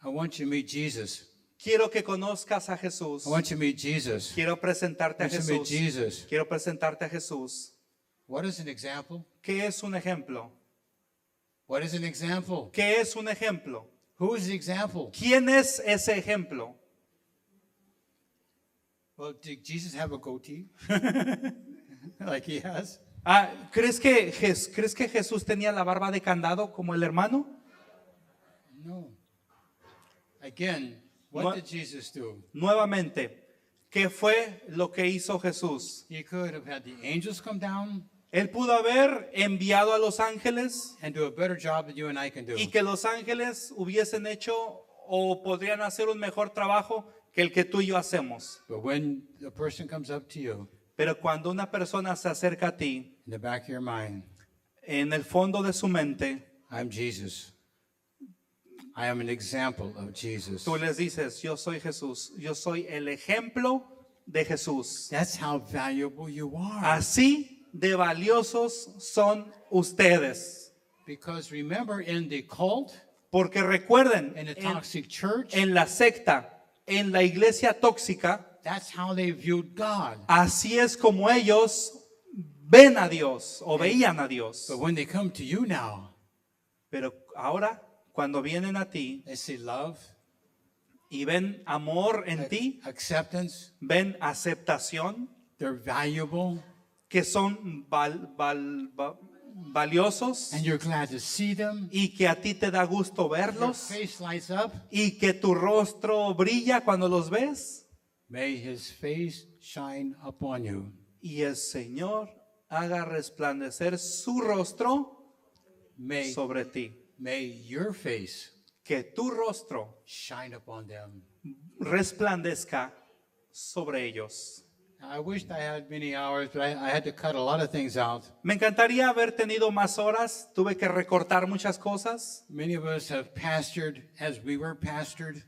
I want you to meet Jesus. Quiero que conozcas a Jesús. I want you to meet Jesus. Quiero presentarte a I want you to meet Jesús. Jesus. Quiero presentarte a Jesús. What is an example? ¿Qué es un ejemplo? What is an example? ¿Qué es un ejemplo? Who is the example? ¿Quién es ese ejemplo? Well, did Jesus have a goatee? Like he has? ¿Crees que Jesús tenía la barba de candado como el hermano? No. Again, what No- did Jesus do? Nuevamente, ¿qué fue lo que hizo Jesús? He could have had the angels come down Él pudo haber enviado a los ángeles and do a better job than you and I can do. y que los ángeles hubiesen hecho o podrían hacer un mejor trabajo que el que tú y yo hacemos. But when a person comes up to you, Pero cuando una persona se acerca a ti, in the back of your mind, en el fondo de su mente, I'm Jesus. I am an example of Jesus. tú les dices, yo soy Jesús, yo soy el ejemplo de Jesús. That's how valuable you are. Así de valiosos son ustedes. Because remember, in the cult, Porque recuerden, in the toxic church, en la secta, en la iglesia tóxica, that's how they viewed God. así es como ellos ven a Dios o veían a Dios. But when they come to you now, Pero ahora, cuando vienen a ti they see love, y ven amor en ti, acceptance, ven aceptación, they're valuable, que son valiosos and you're glad to see them. y que a ti te da gusto Your verlos face lights up. y que tu rostro brilla cuando los ves May his face shine upon you. y el Señor haga resplandecer su rostro May, sobre ti. may your face Que tu rostro shine upon them. resplandezca sobre ellos. I wished I had many hours, but I had to cut a lot of things out. Me encantaría haber tenido más horas, tuve que recortar muchas cosas. Many of us have pastored as we were pastored.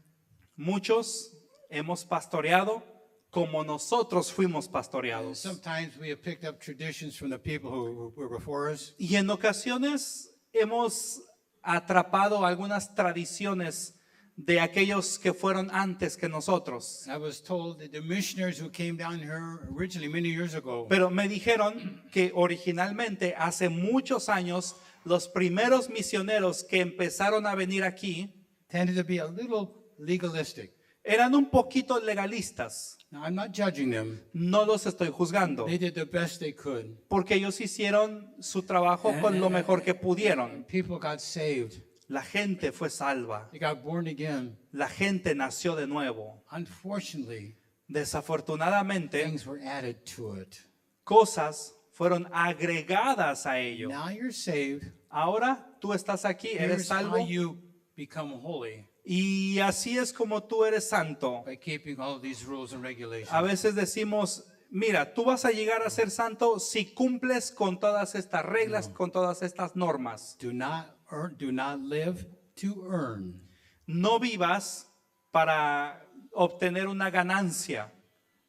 Muchos hemos pastoreado como nosotros fuimos pastoreados. Sometimes we have picked up traditions from the people who were before us. Y en ocasiones hemos atrapado algunas tradiciones de aquellos que fueron antes que nosotros. I was told that the missionaries who came down here originally many years ago, Pero me dijeron que originalmente, hace muchos años, los primeros misioneros que empezaron a venir aquí tended to be a little legalistic. eran un poquito legalistas. Now, I'm not judging them. No los estoy juzgando, They did the best they could. porque ellos hicieron su trabajo con lo mejor que pudieron. People got saved. La gente fue salva. They got born again. La gente nació de nuevo. Unfortunately, Desafortunadamente, things were added to it. cosas fueron agregadas a ello. Now you're saved. Ahora tú estás aquí, eres Here's how salvo, you become holy, y así es como tú eres santo. by keeping all of these rules and regulations. A veces decimos, mira, tú vas a llegar a ser santo si cumples con todas estas reglas, con todas estas normas. Do not live to earn. No vivas para obtener una ganancia.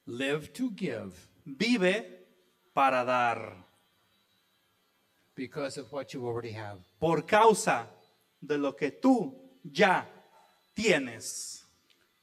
Live to give Vive para dar. because of what you already have. Por causa de lo que tú ya tienes.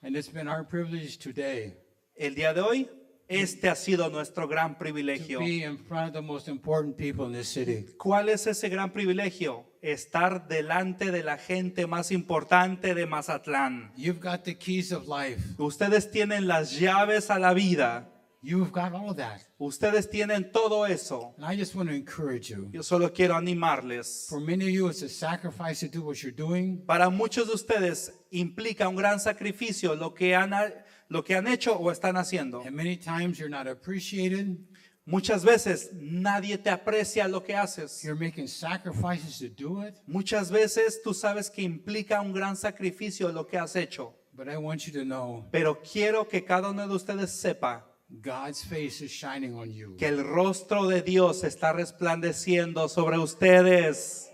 And it's been our privilege today El día de hoy, este ha sido nuestro gran to privilegio. be in front of the most important people in this city. ¿Cuál es ese gran privilegio? Estar delante de la gente más importante de Mazatlán. You've got the keys of life. Ustedes tienen las llaves a la vida. You've got all of that. Ustedes tienen todo eso. And I just want to encourage you. Yo solo quiero animarles. For many of you, it's a sacrifice to do what you're doing. Para muchos de ustedes implica un gran sacrificio lo que han hecho o están haciendo. And many times you're not appreciated. Muchas veces nadie te aprecia lo que haces. You're making sacrifices to do it. Muchas veces tú sabes que implica un gran sacrificio lo que has hecho. But I want you to know Pero quiero que cada uno de ustedes sepa God's face is shining on you. que el rostro de Dios está resplandeciendo sobre ustedes.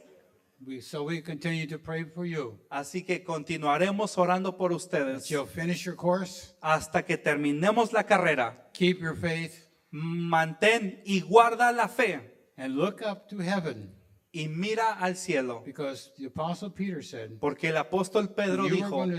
So we continue to pray for you. Así que continuaremos orando por ustedes You'll finish your course. hasta que terminemos la carrera. Keep your faith Mantén y guarda la fe and look up to heaven. y mira al cielo. Because the Apostle Peter said, Porque el apóstol Pedro you are dijo, going to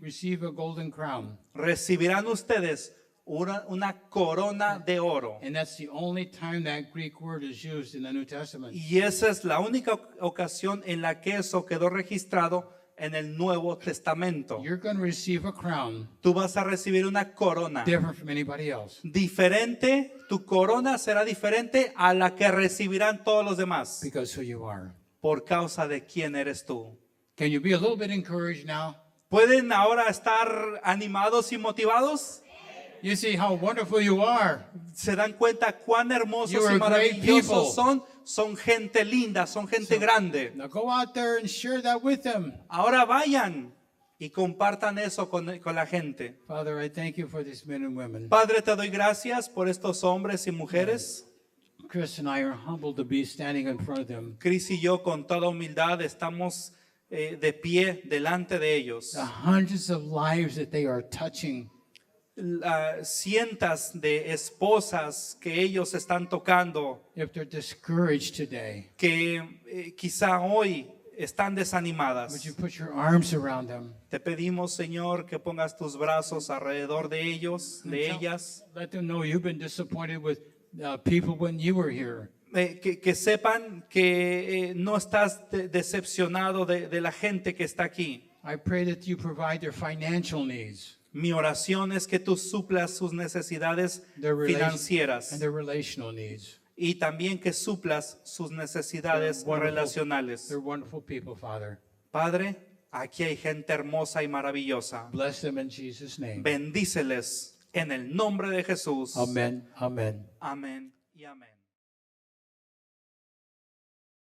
receive a golden crown. recibirán ustedes una corona de oro. And that's the only time that Greek word is used in the New Testament. Y esa es la única ocasión en la que eso quedó registrado en el Nuevo Testamento. You're going to receive a crown Tú vas a recibir una corona different from anybody else. diferente. Tu corona será diferente a la que recibirán todos los demás Because who you are. por causa de quién eres tú. Can you be a little bit encouraged now? ¿Pueden ahora estar animados y motivados? You see how wonderful you are. ¿Se dan cuenta cuán hermosos You are y great maravillosos people. son? Son gente linda, son gente grande. Now go out there and share that with them. Ahora vayan y compartan eso con la gente. Father, I thank you for these men and women. Padre, te doy gracias por estos hombres y mujeres. Chris and I are humbled to be standing in front of them. Cris y yo con toda humildad estamos de pie delante de ellos. The hundreds of lives that they are touching. Cientos de esposas que ellos están tocando, If they're discouraged today, que quizá hoy están would desanimadas. you put your arms around them? Te pedimos, Señor, que pongas tus brazos alrededor de ellos, de ellas, Let them know you've been disappointed with people when you were here. que sepan que no estás decepcionado de la gente que está aquí. I pray that you provide their financial needs, Mi oración es que tú suplas sus necesidades their financieras and their relational needs. y también que suplas sus necesidades relacionales. They're wonderful people, Father. Padre, aquí hay gente hermosa y maravillosa. Bless them in Jesus' name. Bendíceles en el nombre de Jesús. Amen. Amen. Amén y amén.